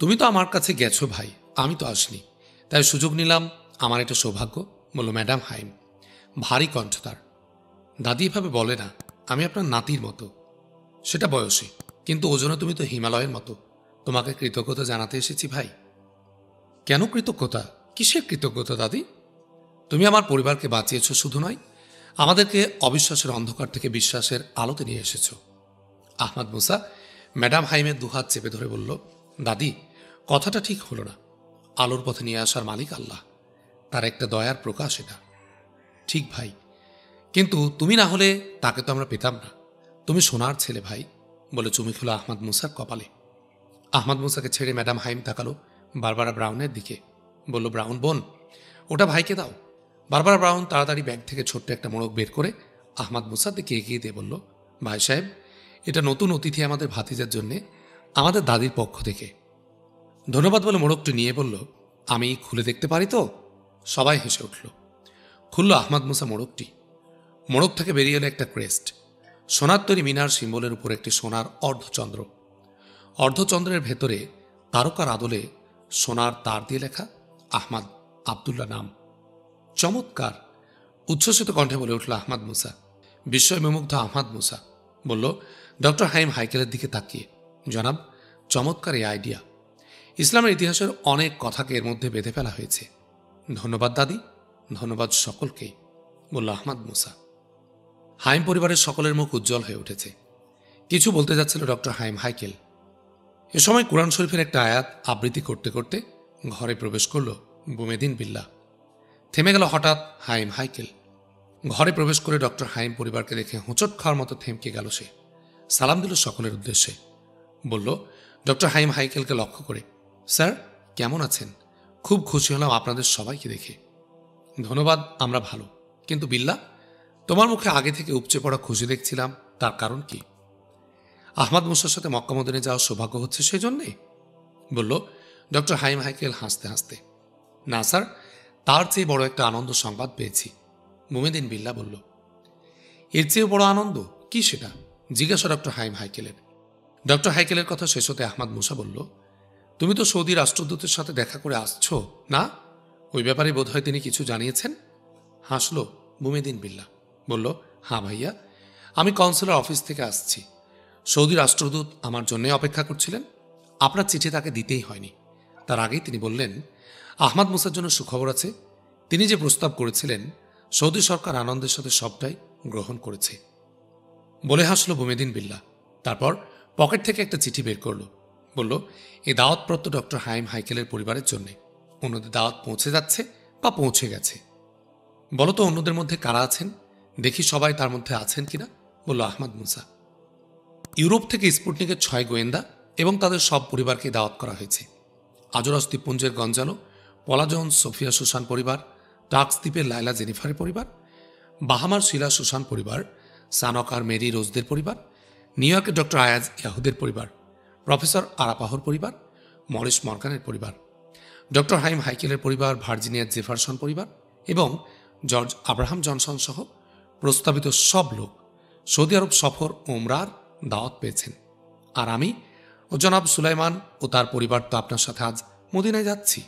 তুমি তো আমার কাছে গেছো ভাই, আমি তো আসনি, তাই সুযোগ নিলাম, আমার এটা সৌভাগ্য, বলল ম্যাডাম হাইম। ভারী কণ্ঠ তার। দাদি এভাবে বলে না, আমি আপনার নাতির মতো। সেটা বয়সে, কিন্তু ওজনে তুমি তো হিমালয়ের মতো। তোমাকে কৃতজ্ঞতা জানাতে এসেছি ভাই। কেন কৃতজ্ঞতা? কিসের কৃতজ্ঞতা দাদি? তুমি আমার পরিবারকে বাঁচিয়েছ শুধু নয়, আমাদেরকে অবিশ্বাসের অন্ধকার থেকে বিশ্বাসের আলোতে নিয়ে এসেছ। আহমদ মুসা ম্যাডাম হাইমের দুহাত চেপে ধরে বলল, দাদি, কথাটা ঠিক হলো না। আলোর পথে নিয়ে আসার মালিক আল্লাহ, তার একটা দয়ার প্রকাশ এটা। ঠিক ভাই, কিন্তু তুমি না হলে তাকে তো আমরা পেতাম না। তুমি সোনার ছেলে ভাই, বলে চুমি খেলো আহমদ মুসার কপালে। আহমদ মুসাকে ছেড়ে ম্যাডাম হাইম তাকালো বারবারা ব্রাউনের দিকে, বলল, ব্রাউন বোন, ওটা ভাইকে দাও। বারবারা ব্রাউন তাড়াতাড়ি ব্যাগ থেকে ছোট্ট একটা মোড়ক বের করে আহমদ মুসার দিকে এগিয়ে দিয়ে বলল, ভাই সাহেব, এটা নতুন অতিথি আমাদের ভাতিজার জন্যে আমাদের দাদির পক্ষ থেকে। ধন্যবাদ বলে মোড়কটি নিয়ে বলল, আমি খুলে দেখতে পারি তো? সবাই হেসে উঠল। খুলল আহমদ মুসা মোড়কটি। মোড়ক থেকে বেরিয়ে এলো একটা ক্রেস্ট, সোনার তৈরি মিনার সিম্বলের উপর একটি সোনার অর্ধচন্দ্র। অর্ধচন্দ্রের ভেতরে তারকার আদলে সোনার তার দিয়ে লেখা আহমদ আবদুল্লাহ নাম। চমৎকার! উচ্ছ্বসিত কণ্ঠে বলে উঠল আহমদ মুসা। বিস্ময় বিমুগ্ধ আহমদ মুসা বলল ডক্টর হাইম হাইকেলের দিকে তাকিয়ে, জনাব, চমৎকার এই আইডিয়া। ইসলামের ইতিহাসের অনেক কথাকে এর মধ্যে বেঁধে ফেলা হয়েছে। ধন্যবাদ দাদি, ধন্যবাদ সকলকেই, বলল আহমদ মুসা। হাইম পরিবারের সকলের মুখ উজ্জ্বল হয়ে উঠেছে। কিছু বলতে যাচ্ছিল ডক্টর হাইম হাইকেল। এ সময় কুরআন শরীফের একটা আয়াত আবৃত্তি করতে করতে ঘরে প্রবেশ করল বুমেদিন বিল্লাহ। থেমে গেল হঠাৎ হাইম হাইকেল। ঘরে প্রবেশ করে ডক্টর হাইম পরিবারকে দেখে হোঁচট খাওয়ার মতো থেমকে গেল সে। সালাম দিল সকলের উদ্দেশ্যে, বলল ডক্টর হাইম হাইকেলকে লক্ষ্য করে, স্যার, কেমন আছেন? খুব খুশি হলাম আপনাদের সবাইকে দেখে। ধন্যবাদ, আমরা ভালো। কিন্তু বিল্লাহ, তোমার মুখে আগে থেকে উপচে পড়া খুশি দেখছিলাম, তার কারণ কি? আহমদ মুসার সাথে মক্কা মদিনে যাওয়ার সৌভাগ্য হচ্ছে সেই জন্যে, বলল ডক্টর হাইম হাইকেল হাসতে হাসতে। না স্যার, তার চেয়ে বড় একটা আনন্দ সংবাদ পেয়েছি, মুমিদিন বিল্লাহ বলল। এর চেয়েও বড় আনন্দ কি সেটা? জিজ্ঞাসা ডক্টর হাইম হাইকেলের। ডক্টর হাইকেলের কথা শেষ হতে আহমদ মুসা বলল, তুমি তো সৌদি রাষ্ট্রদূতের সাথে দেখা করে আসছো না? ওই ব্যাপারে বোধহয় তিনি কিছু জানিয়েছেন। হাসল মুমিদিন বিল্লাহ, বলল, হ্যাঁ ভাইয়া, আমি কাউন্সিলর অফিস থেকে আসছি। সৌদি রাষ্ট্রদূত আমার জন্যই অপেক্ষা করছিলেন। আপনার চিঠি তাকে দিতেই হয়নি। তার আগেই তিনি বললেন, আহমাদ মুসার জন্য সুখবর আছে। তিনি যে প্রস্তাব করেছিলেন সৌদি সরকার আনন্দের সাথে সবটাই গ্রহণ করেছে। বলে হাসল বুমেদিন বিল্লাহ। তারপর পকেট থেকে একটা চিঠি বের করল। বলল, এই দাওয়াতপ্রাপ্ত ডক্টর হাইম হাইকেলের পরিবারের জন্য অন্যদের দাওয়াত পৌঁছে যাচ্ছে বা পৌঁছে গেছে। বলো তো অন্যদের মধ্যে কারা আছেন, দেখি সবাই তার মধ্যে আছেন কিনা, বলল আহমাদ মুসা। ইউরোপ থেকে স্পুটনিকের 6 গোয়েন্দা এবং তাদের সব পরিবারকে দাওয়াত করা হয়েছে। আজরাস দ্বীপপুঞ্জের গঞ্জালো, পলাজন সোফিয়া সুসান পরিবার, টাক্স দ্বীপের লাইলা জেনিফারের পরিবার, বাহামার শিলা সুসান পরিবার, সানক আর মেরি রোজদের পরিবার, নিউ ইয়র্কের ডক্টর আয়াজ ইয়াহুদের পরিবার, প্রফেসর আরাপাহর পরিবার, মরিস মর্গানের পরিবার, ডক্টর হাইম হাইকেলের পরিবার, ভার্জিনিয়ার জেফারসন পরিবার এবং জর্জ আব্রাহাম জনসন সহ প্রস্তাবিত সব লোক সৌদি আরব সফর ওমরার দাওয়াত পেয়েছেন। আর আমি ও জনাব সুলাইমান ও তার পরিবার তো আপনার সাথে আজ মদিনায় যাচ্ছি।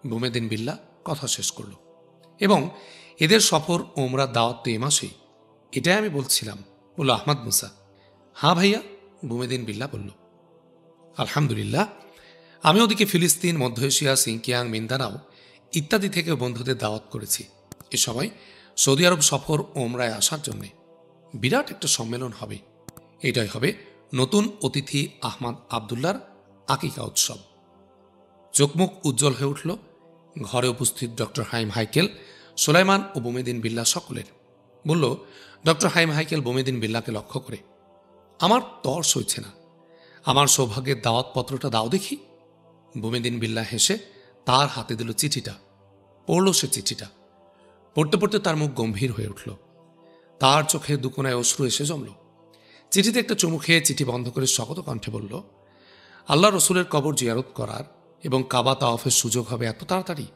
বুমেদিন বিল্লাহ কথা শেষ করল। এবং এদের সফর ওমরার দাওয়াত তো এ মাসেই, এটাই আমি বলছিলাম, বলল আহমাদ মুসা। হ্যাঁ ভাইয়া, বুমেদিন বিল্লাহ বলল। আলহামদুলিল্লাহ, আমি ওদিকে ফিলিস্তিন, মধ্য এশিয়া, সিংকিয়াং, মিন্দানাও ইত্যাদি থেকে বন্ধুদের দাওয়াত করেছি। এ সময় সৌদি আরব সফর ওমরায় আসার জন্যে বিরাট একটা সম্মেলন হবে। এটাই হবে নতুন অতিথি আহমাদ আবদুল্লার আকিকা উৎসব। চোখমুখ উজ্জ্বল হয়ে উঠল ঘরে উপস্থিত ডক্টর হাইম হাইকেল, সুলাইমান ও বুমেদিন বিল্লাহ সকলের। বলল ডক্টর হাইম হাইকেল বুমেদিন বিল্লাহকে লক্ষ্য করে, আমার তর সইছে না, আমার সৌভাগ্যের দাওয়াতপত্রটা দাও দেখি। বুমেদিন বিল্লাহ হেসে তার হাতে দিল চিঠিটা। পড়ল সে চিঠিটা। পড়তে পড়তে তার মুখ গম্ভীর হয়ে উঠল। তার চোখে দুকোনায় অশ্রু এসে জমল। চিঠিতে একটা চুমু খেয়ে চিঠি বন্ধ করে শকত কণ্ঠে বলল, আল্লাহ রসুলের কবর জিয়ারত করার এবং কাবা তাওয়াফের সুযোগ হবে এত তাড়াতাড়ি।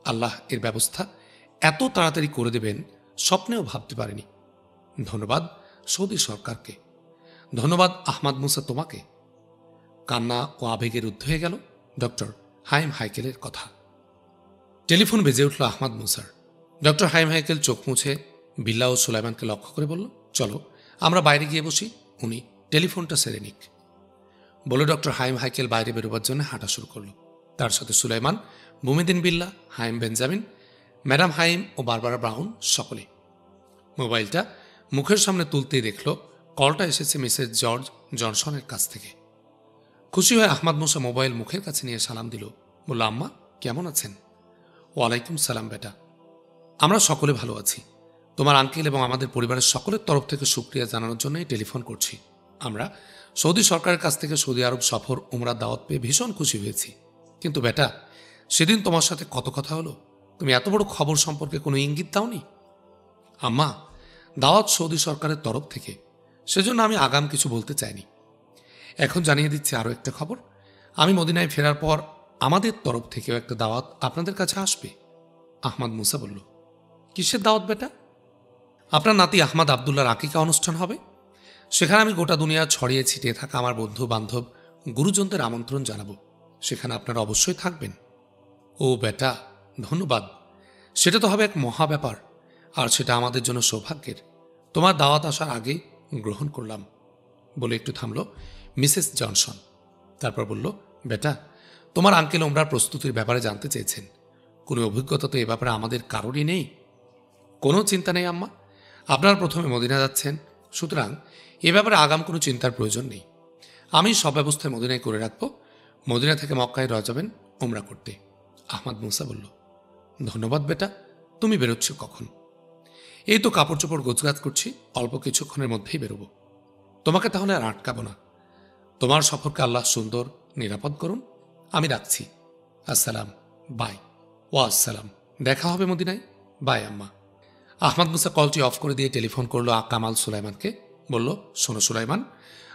আল্লাহ এর ব্যবস্থা এত তাড়াতাড়ি করে দেবেন স্বপ্নেও ভাবতে পারেনি। ধন্যবাদ সৌদি সরকারকে, ধন্যবাদ আহমাদ মুসা তোমাকে। কান্না ও আবেগের ঊর্ধ্ব হয়ে গেল ডক্টর হাইম হাইকেলের কথা। টেলিফোন বেজে উঠল আহমাদ মুসার। ডক্টর হাইম হাইকেল চোখ মুছে বিল্লাহ ও সুলাইমানকে লক্ষ্য করে বলল, চলো আমরা বাইরে গিয়ে বসি, উনি টেলিফোনটা সেরে নিক। বলে ডক্টর হাইম হাইকেল বাইরে বেরোবার জন্য হাঁটা শুরু করল। তার সাথে সুলাইমান, বুমেদিন বিল্লাহ, হাইম বেঞ্জামিন, ম্যাডাম হাইম ও বারবারা ব্রাউন সকলে। মোবাইলটা মুখের সামনে তুলতেই দেখল কলটা এসেছে মিসেস জর্জ জনসনের কাছ থেকে। খুশি হয়ে আহমাদ মুসা মোবাইল মুখের কাছে নিয়ে সালাম দিল। বলল, আম্মা কেমন আছেন? ওয়ালাইকুম সালাম বেটা, আমরা সকলে ভালো আছি। তোমার আঙ্কেল এবং আমাদের পরিবারের সকলের তরফ থেকে শুকরিয়া জানানোর জন্যই টেলিফোন করছি। আমরা সৌদি সরকারের কাছ থেকে সৌদি আরব সফর উমরার দাওয়াত পেয়ে ভীষণ খুশি হয়েছি। কিন্তু বেটা, সেদিন তোমার সাথে কত কথা হলো, তুমি এত বড় খবর সম্পর্কে কোনো ইঙ্গিত দাওনি। আম্মা, দাওয়াত সৌদি সরকারের তরফ থেকে, সেজন্য আমি আগাম কিছু বলতে চাইনি। এখন জানিয়ে দিচ্ছি আরও একটা খবর, আমি মদিনায় ফেরার পর আমাদের তরফ থেকেও একটা দাওয়াত আপনাদের কাছে আসবে। আহমাদ মুসা বলল, কিসের দাওয়াত বেটা? আপনার নাতি আহমাদ আবদুল্লার আকিকা অনুষ্ঠান হবে। সেখানে আমি গোটা দুনিয়া ছড়িয়ে ছিটিয়ে থাকা আমার বন্ধু বান্ধব গুরুজনদের আমন্ত্রণ জানাবো। সেখানে আপনারা অবশ্যই থাকবেন। ও বেটা, ধন্যবাদ। সেটা তো হবে এক মহা ব্যাপার, আর সেটা আমাদের জন্য সৌভাগ্যের। তোমার দাওয়াত আসার আগে গ্রহণ করলাম। বলে একটু থামল মিসেস জনসন। তারপর বলল, বেটা, তোমার আঙ্কেল ওমরার প্রস্তুতির ব্যাপারে জানতে চেয়েছেন। কোনো অভিজ্ঞতা তো এ ব্যাপারে আমাদের কারোরই নেই। কোনো চিন্তা নেই আম্মা, আপনারা প্রথমে মদিনা যাচ্ছেন, সুতরাং এ ব্যাপারে আগাম কোনো চিন্তার প্রয়োজন নেই। আমি সব ব্যবস্থায় মদিনায় করে রাখব। মদিনা থেকে মক্কায় রওনা যাবেন ওমরা করতে। আহমাদ মুসা বলল, ধন্যবাদ বেটা। তুমি বেরোচ্ছ কখন? এই তো কাপড় চোপড় গোছগাছ করছি, অল্প কিছুক্ষণের মধ্যেই বেরোবো। তোমাকে তাহলে আর আটকাবো না। তোমার সফরকে আল্লাহ সুন্দর নিরাপদ করুন। আমি রাখছি। আসসালাম, বাই। ওয়া আসসালাম, দেখা হবে মদিনায়। বাই আম্মা। আহমাদ মুসা কলটি অফ করে দিয়ে টেলিফোন করলো কামাল সুলাইমানকে। বলল, শোনো সুলাইমান,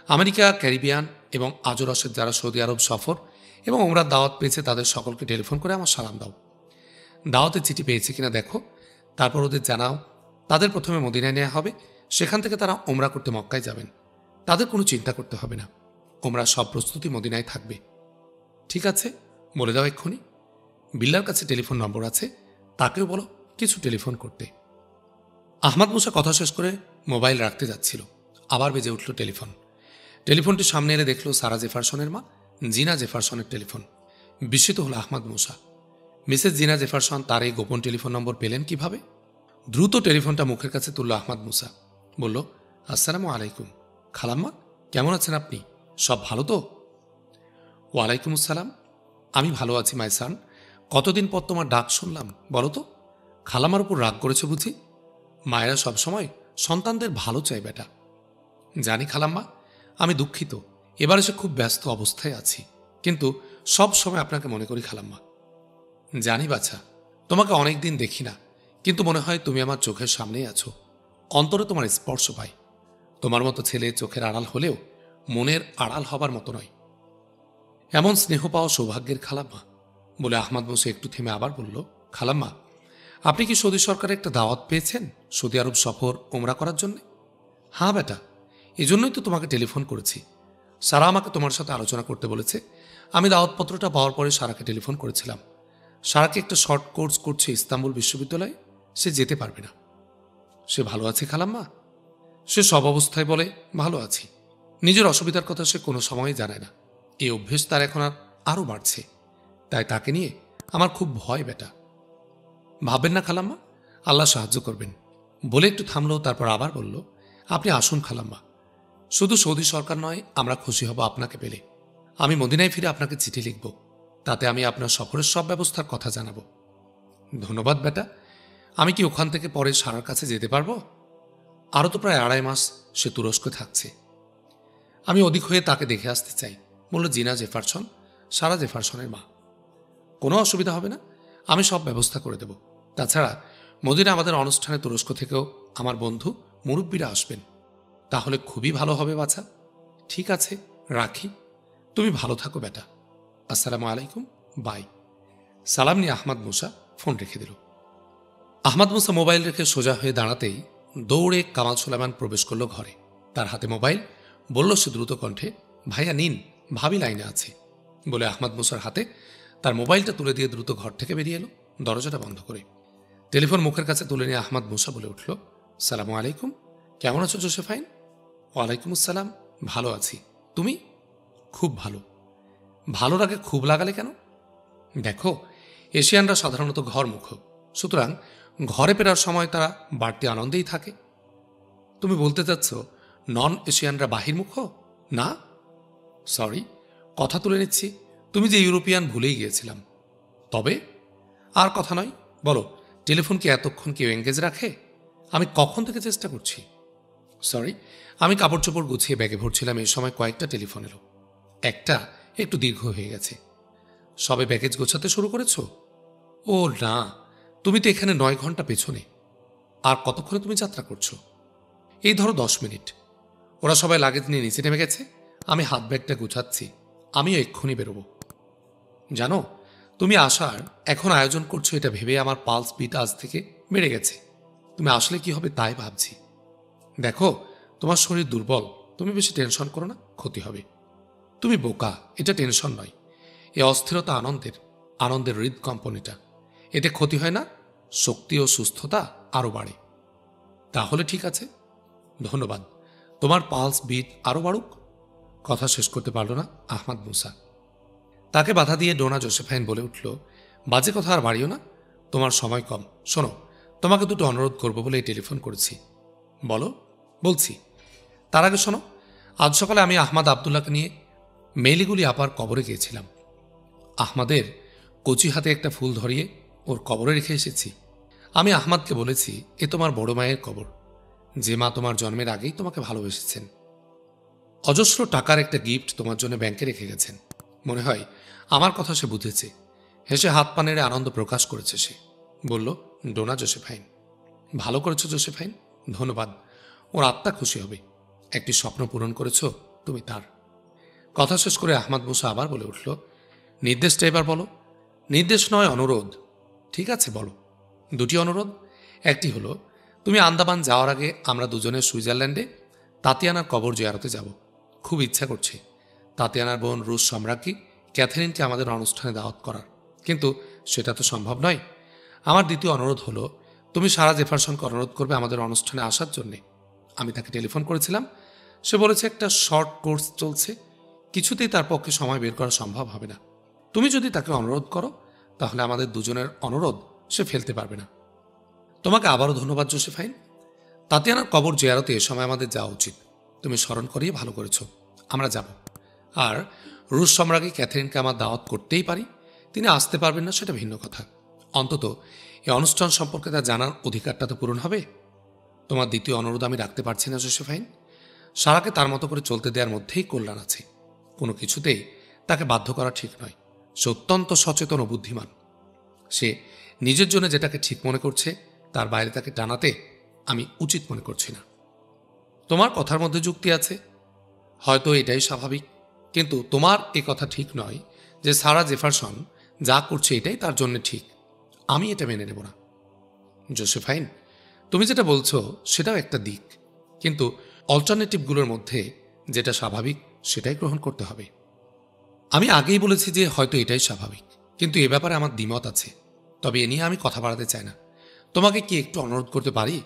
আমেরিকা, ক্যারিবিয়ান এবং আজরাসের যারা সৌদি আরব সফর এবং ওমরার দাওয়াত পেয়েছে তাদের সকলকে টেলিফোন করে আমার সালাম দাও। দাওয়াতের চিঠি পেয়েছে কিনা দেখো, তারপর ওদের জানাও তাদের প্রথমে মদিনায় নেওয়া হবে। সেখান থেকে তারা ওমরা করতে মক্কায় যাবেন। তাদের কোনো চিন্তা করতে হবে না, ওমরা সব প্রস্তুতি মদিনায় থাকবে। ঠিক আছে, বলে দাও এক্ষুনি। বিল্লার কাছে টেলিফোন নম্বর আছে, তাকেও বলো কিছু টেলিফোন করতে। আহমাদ মুসা কথা শেষ করে মোবাইল রাখতে যাচ্ছিল, আবার বেজে উঠল টেলিফোন। টেলিফোনটি সামনে এলে দেখল সারা জেফারসনের মা জিনা জেফারসনের টেলিফোন। বিস্মিত হল আহমদ মুসা। মিসেস জিনা জেফারসন তার এই গোপন টেলিফোন নম্বর পেলেন কিভাবে? দ্রুত টেলিফোনটা মুখের কাছে তুলল আহমদ মুসা। বলল, আসসালামু আলাইকুম খালাম্মা, কেমন আছেন আপনি? সব ভালো তো? ওয়ালাইকুম আসসালাম, আমি ভালো আছি মাই সান। কতদিন পর তোমার ডাক শুনলাম, বলো তো খালাম্মার উপর রাগ করেছে বুঝি? মায়েরা সবসময় সন্তানদের ভালো চায় বেটা। জানি খালাম্মা, আমি দুঃখিত, এবার এসে খুব ব্যস্ত অবস্থায় আছি, কিন্তু সব সময় আপনাকে মনে করি খালাম্মা। জানি বাছা, তোমাকে অনেক দিন দেখি না, কিন্তু মনে হয় তুমি আমার চোখের সামনেই আছো। অন্তরে তোমার স্পর্শ পাই। তোমার মতো ছেলে চোখের আড়াল হলেও মনের আড়াল হবার মতো নয়। এমন স্নেহ পাওয়া সৌভাগ্যের খালাম্মা। বলে আহমদ মুসা একটু থেমে আবার বলল, খালাম্মা, আপনি কি সৌদি সরকারের একটা দাওয়াত পেয়েছেন সৌদি আরব সফর ওমরা করার জন্য? হ্যাঁ বেটা, এজন্যই তো তোমাকে টেলিফোন করেছি। সারা আমাকে তোমার সাথে আলোচনা করতে বলেছে। আমি দাওয়াতপত্রটা পাওয়ার পরে সারাকে টেলিফোন করেছিলাম। সারাকে একটা শর্ট কোর্স করছে ইস্তাম্বুল বিশ্ববিদ্যালয়ে, সে যেতে পারবে না। সে ভালো আছে খালাম্মা? সে সব অবস্থায় বলে ভালো আছি। নিজের অসুবিধার কথা সে কোনো সময়ই জানায় না। এই অভ্যেস তার এখন আরও বাড়ছে, তাই তাকে নিয়ে আমার খুব ভয় বেটা। ভাববেন না খালাম্মা, আল্লাহ সাহায্য করবেন। বলে একটু থামলো, তারপর আবার বলল, আপনি আসুন খালাম্মা। শুধু সৌদি সরকার নয়, আমরা খুশি হব আপনাকে পেলে। আমি মদিনায় ফিরে আপনাকে চিঠি লিখব, তাতে আমি আপনার সফরের সব ব্যবস্থার কথা জানাব। ধন্যবাদ বেটা। আমি কি ওখান থেকে পরে সারার কাছে যেতে পারবো? আরও তো প্রায় 2.5 মাস সে তুরস্কে থাকছে। আমি অধিক হয়ে তাকে দেখে আসতে চাই, বলল জিনা জেফারসন, সারা জেফারসনের মা। কোনো অসুবিধা হবে না, আমি সব ব্যবস্থা করে দেব। তাছাড়া মদিনা আমাদের অনুষ্ঠানে তুরস্ক থেকেও আমার বন্ধু মুরব্বীরা আসবেন। তাহলে খুবই ভালো হবে বাছা। ঠিক আছে, রাখি। তুমি ভালো থাকো বেটা। আসসালামু আলাইকুম, বাই। সালাম নিয়ে আহমদ মুসা ফোন রেখে দিল। আহমদ মুসা মোবাইল রেখে সোজা হয়ে দাঁড়াতেই দৌড়ে কামাল সুলেমান প্রবেশ করল ঘরে। তার হাতে মোবাইল। বলল সে দ্রুত কণ্ঠে, ভাইয়া নিন, ভাবি লাইনে আছে। বলে আহমদ মুসার হাতে তার মোবাইলটা তুলে দিয়ে দ্রুত ঘর থেকে বেরিয়ে এলো, দরজাটা বন্ধ করে। টেলিফোন মুখের কাছে তুলে নিয়ে আহমদ মুসা বলে উঠল, সালামু আলাইকুম, কেমন আছো জোসেফাইন? ওয়ালাইকুম আসসালাম, ভালো আছি। তুমি? খুব ভালো। ভালো লাগে খুব লাগালে কেন? দেখো, এশিয়ানরা সাধারণত ঘরমুখ, সুতরাং ঘরে ফেরার সময় তারা বাড়তি আনন্দেই থাকে। তুমি বলতে চাচ্ছ নন এশিয়ানরা বাহির্মুখ? না, সরি, কথা তুলে নিচ্ছি। তুমি যে ইউরোপিয়ান ভুলেই গিয়েছিলাম। তবে আর কথা নয়, বলো, টেলিফোন কি এতক্ষণ কেউ এঙ্গেজ রাখে? আমি কখন থেকে চেষ্টা করছি। সরি, আমি কাপড় চোপড় গুছিয়ে ব্যাগে ভরছিলাম, এই সময় কয়েকটা টেলিফোন এলো। একটা একটু দীর্ঘ হয়ে গেছে। সবে ব্যাগেজ গোছাতে শুরু করেছ? ও না, তুমি তো এখানে 9 ঘন্টা পেছনে। আর কতক্ষণে তুমি যাত্রা করছো? এই ধরো 10 মিনিট। ওরা সবাই লাগেজ নিয়ে নিচে নেমে গেছে, আমি হাত ব্যাগটা গুছাচ্ছি। আমিও এক্ষুনি বেরোবো। জানো, তুমি আসার এখন আয়োজন করছো এটা ভেবে আমার পালস বিট আজ থেকে বেড়ে গেছে। তুমি আসলে কি হবে তাই ভাবছি। দেখো, তোমার শরীর দুর্বল, তুমি বেশি টেনশন করো না, ক্ষতি হবে। তুমি বোকা, এটা টেনশন নয়। এ অস্থিরতা আনন্দের হৃদকম্পনটা। এতে ক্ষতি হয় না, শক্তি ও সুস্থতা আরও বাড়ে। তাহলে ঠিক আছে, ধন্যবাদ। তোমার পালস বিট আরও বাড়ুক। কথা শেষ করতে পারল না আহমদ মুসা। তাকে বাধা দিয়ে ডোনা জোসেফাইন বলে উঠল, বাজে কথা আর বাড়িও না, তোমার সময় কম। শোনো, তোমাকে দুটো অনুরোধ করবো বলে টেলিফোন করেছি। বলো। বলছি, তার আগে শোনো, আজ সকালে আমি আহমদ আবদুল্লাহকে নিয়ে মেলিগুলি আপার কবরে গিয়েছিলাম। আহমদের কচি হাতে একটা ফুল ধরিয়ে ওর কবরে রেখে এসেছি। আমি আহমদকে বলেছি, এ তোমার বড় মায়ের কবর, যে মা তোমার জন্মের আগেই তোমাকে ভালোবেসেছেন। অজস্র টাকার একটা গিফট তোমার জন্য ব্যাংকে রেখে গেছেন। মনে হয় আমার কথা সে বুঝেছে। হেসে হাত পা নেড়ে আনন্দ প্রকাশ করেছে সে। বলল, ডোনা জোসেফাইন, ভালো করেছো জোসেফাইন, ধন্যবাদ। ওর আত্মা খুশি হবে। একটি স্বপ্ন পূরণ করেছ তুমি তার। কথা শেষ করে আহমদ মুসা আবার বলে উঠল, নির্দেশটা এবার বলো। নির্দেশ নয়, অনুরোধ। ঠিক আছে, বলো। দুটি অনুরোধ। একটি হলো, তুমি আন্দামান যাওয়ার আগে আমরা দুজনে সুইজারল্যান্ডে তাতিয়ানার কবর জিয়ারতে যাব। খুব ইচ্ছা করছে তাতিয়ানার বোন রুশ সম্রাজ্ঞী ক্যাথেরিনকে আমাদের অনুষ্ঠানে দাওয়াত করার, কিন্তু সেটা তো সম্ভব নয়। আমার দ্বিতীয় অনুরোধ হলো, তুমি সারা জেফারসনকে অনুরোধ করবে আমাদের অনুষ্ঠানে আসার জন্যে। আমি তাকে টেলিফোন করেছিলাম, সে বলেছে একটা শর্ট কোর্স চলছে, কিছুতেই তার পক্ষে সময় বের করা সম্ভব হবে না। তুমি যদি তাকে অনুরোধ করো তাহলে আমাদের দুজনের অনুরোধ সে ফেলতে পারবে না। তোমাকে আবারও ধন্যবাদ জোসেফাইন। তাতিয়ানার কবর জিয়ারতে এ সময় আমাদের যাওয়া উচিত। তুমি স্মরণ করিয়ে ভালো করেছ। আমরা যাব। আর রুশ সম্রাজ্ঞী ক্যাথরিনকে আমার দাওয়াত করতেই পারি। তিনি আসতে পারবেন না সেটা ভিন্ন কথা। অন্তত এই অনুষ্ঠান সম্পর্কে তার জানার অধিকারটা তো পূরণ হবে। তোমার দ্বিতীয় অনুরোধ আমি রাখতে পারছি না জোসেফাইন। সারাকে তার মতো করে চলতে দেওয়ার মধ্যেই কল্যাণ আছে। কোনো কিছুতেই তাকে বাধ্য করা ঠিক নয়। সে অত্যন্ত সচেতন ও বুদ্ধিমান। সে নিজের জন্য যেটাকে ঠিক মনে করছে তার বাইরে তাকে টানাতে আমি উচিত মনে করছি না। তোমার কথার মধ্যে যুক্তি আছে, হয়তো এটাই স্বাভাবিক, কিন্তু তোমার এ কথা ঠিক নয় যে সারা জেফারসন যা করছে এটাই তার জন্য ঠিক। আমি এটা মেনে নেব না। জোসেফাইন, তুমি যেটা বলছো সেটাও একটা দিক, কিন্তু অল্টারনেটিভগুলোর মধ্যে যেটা স্বাভাবিক সেটাই গ্রহণ করতে হবে। আমি আগেই বলেছি যে হয়তো এটাই স্বাভাবিক, কিন্তু এ ব্যাপারে আমার দ্বিমত আছে। তবে এ নিয়ে আমি কথা বাড়াতে চাই না। তোমাকে কি একটু অনুরোধ করতে পারি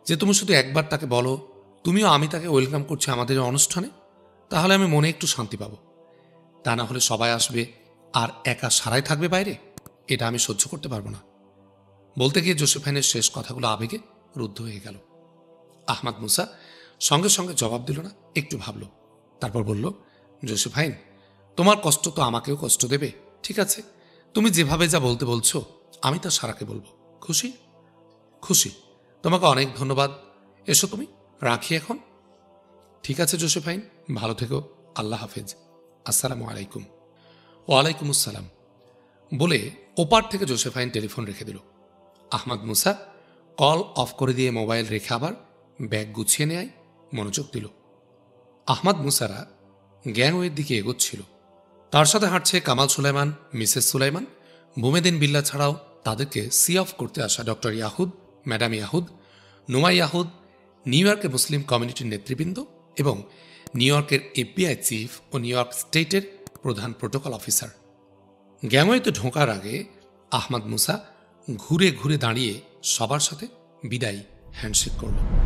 যে তুমি শুধু একবার তাকে বলো তুমিও আমি তাকে ওয়েলকাম করছি আমাদের অনুষ্ঠানে? তাহলে আমি মনে একটু শান্তি পাবো। তা না হলে সবাই আসবে আর একা সারাই থাকবে বাইরে। এটা আমি সহ্য করতে পারবো না। বলতে গিয়ে জোসেফাইনের শেষ কথাগুলো আবেগে রুদ্ধ হয়ে গেল। আহমাদ মুসা সঙ্গে সঙ্গে জবাব দিল না, একটু ভাবল, তারপর বলল, জোসেফাইন, তোমার কষ্ট তো আমাকেও কষ্ট দেবে। ঠিক আছে, তুমি যেভাবে যা বলতে বলছো আমি তা সারাকে বলবো। খুশি? খুশি। তোমাকে অনেক ধন্যবাদ। এসো তুমি, রাখি এখন। ঠিক আছে জোসেফাইন, ভালো থেকো। আল্লাহ হাফেজ। আসসালামু আলাইকুম। ওয়ালাইকুম আসসালাম বলে ওপার থেকে জোসেফাইন টেলিফোন রেখে দিল। আহমাদ মুসা কল অফ করে দিয়ে মোবাইল রেখে আবার ব্যাগ গুছিয়ে নেয় মনোযোগ দিল। আহমাদ মুসারা গ্যাংওয়ের দিকে এগোচ্ছিল। তার সাথে হাঁটছে কামাল সুলাইমান, মিসেস সুলাইমান, বুমেদিন বিল্লা ছাড়াও তাদেরকে সি অফ করতে আসা ডক্টর ইয়াহুদ, ম্যাডাম ইয়াহুদ, নুমাই ইয়াহুদ, নিউ ইয়র্কের মুসলিম কমিউনিটির নেতৃবৃন্দ এবং নিউ ইয়র্কের এফবিআই চিফ ও নিউ ইয়র্ক স্টেটের প্রধান প্রোটোকল অফিসার। গ্যাংওয়েতে ঢোকার আগে আহমাদ মুসা ঘুরে ঘুরে দাঁড়িয়ে সবার সাথে বিদায়ী হ্যান্ডশেক করল।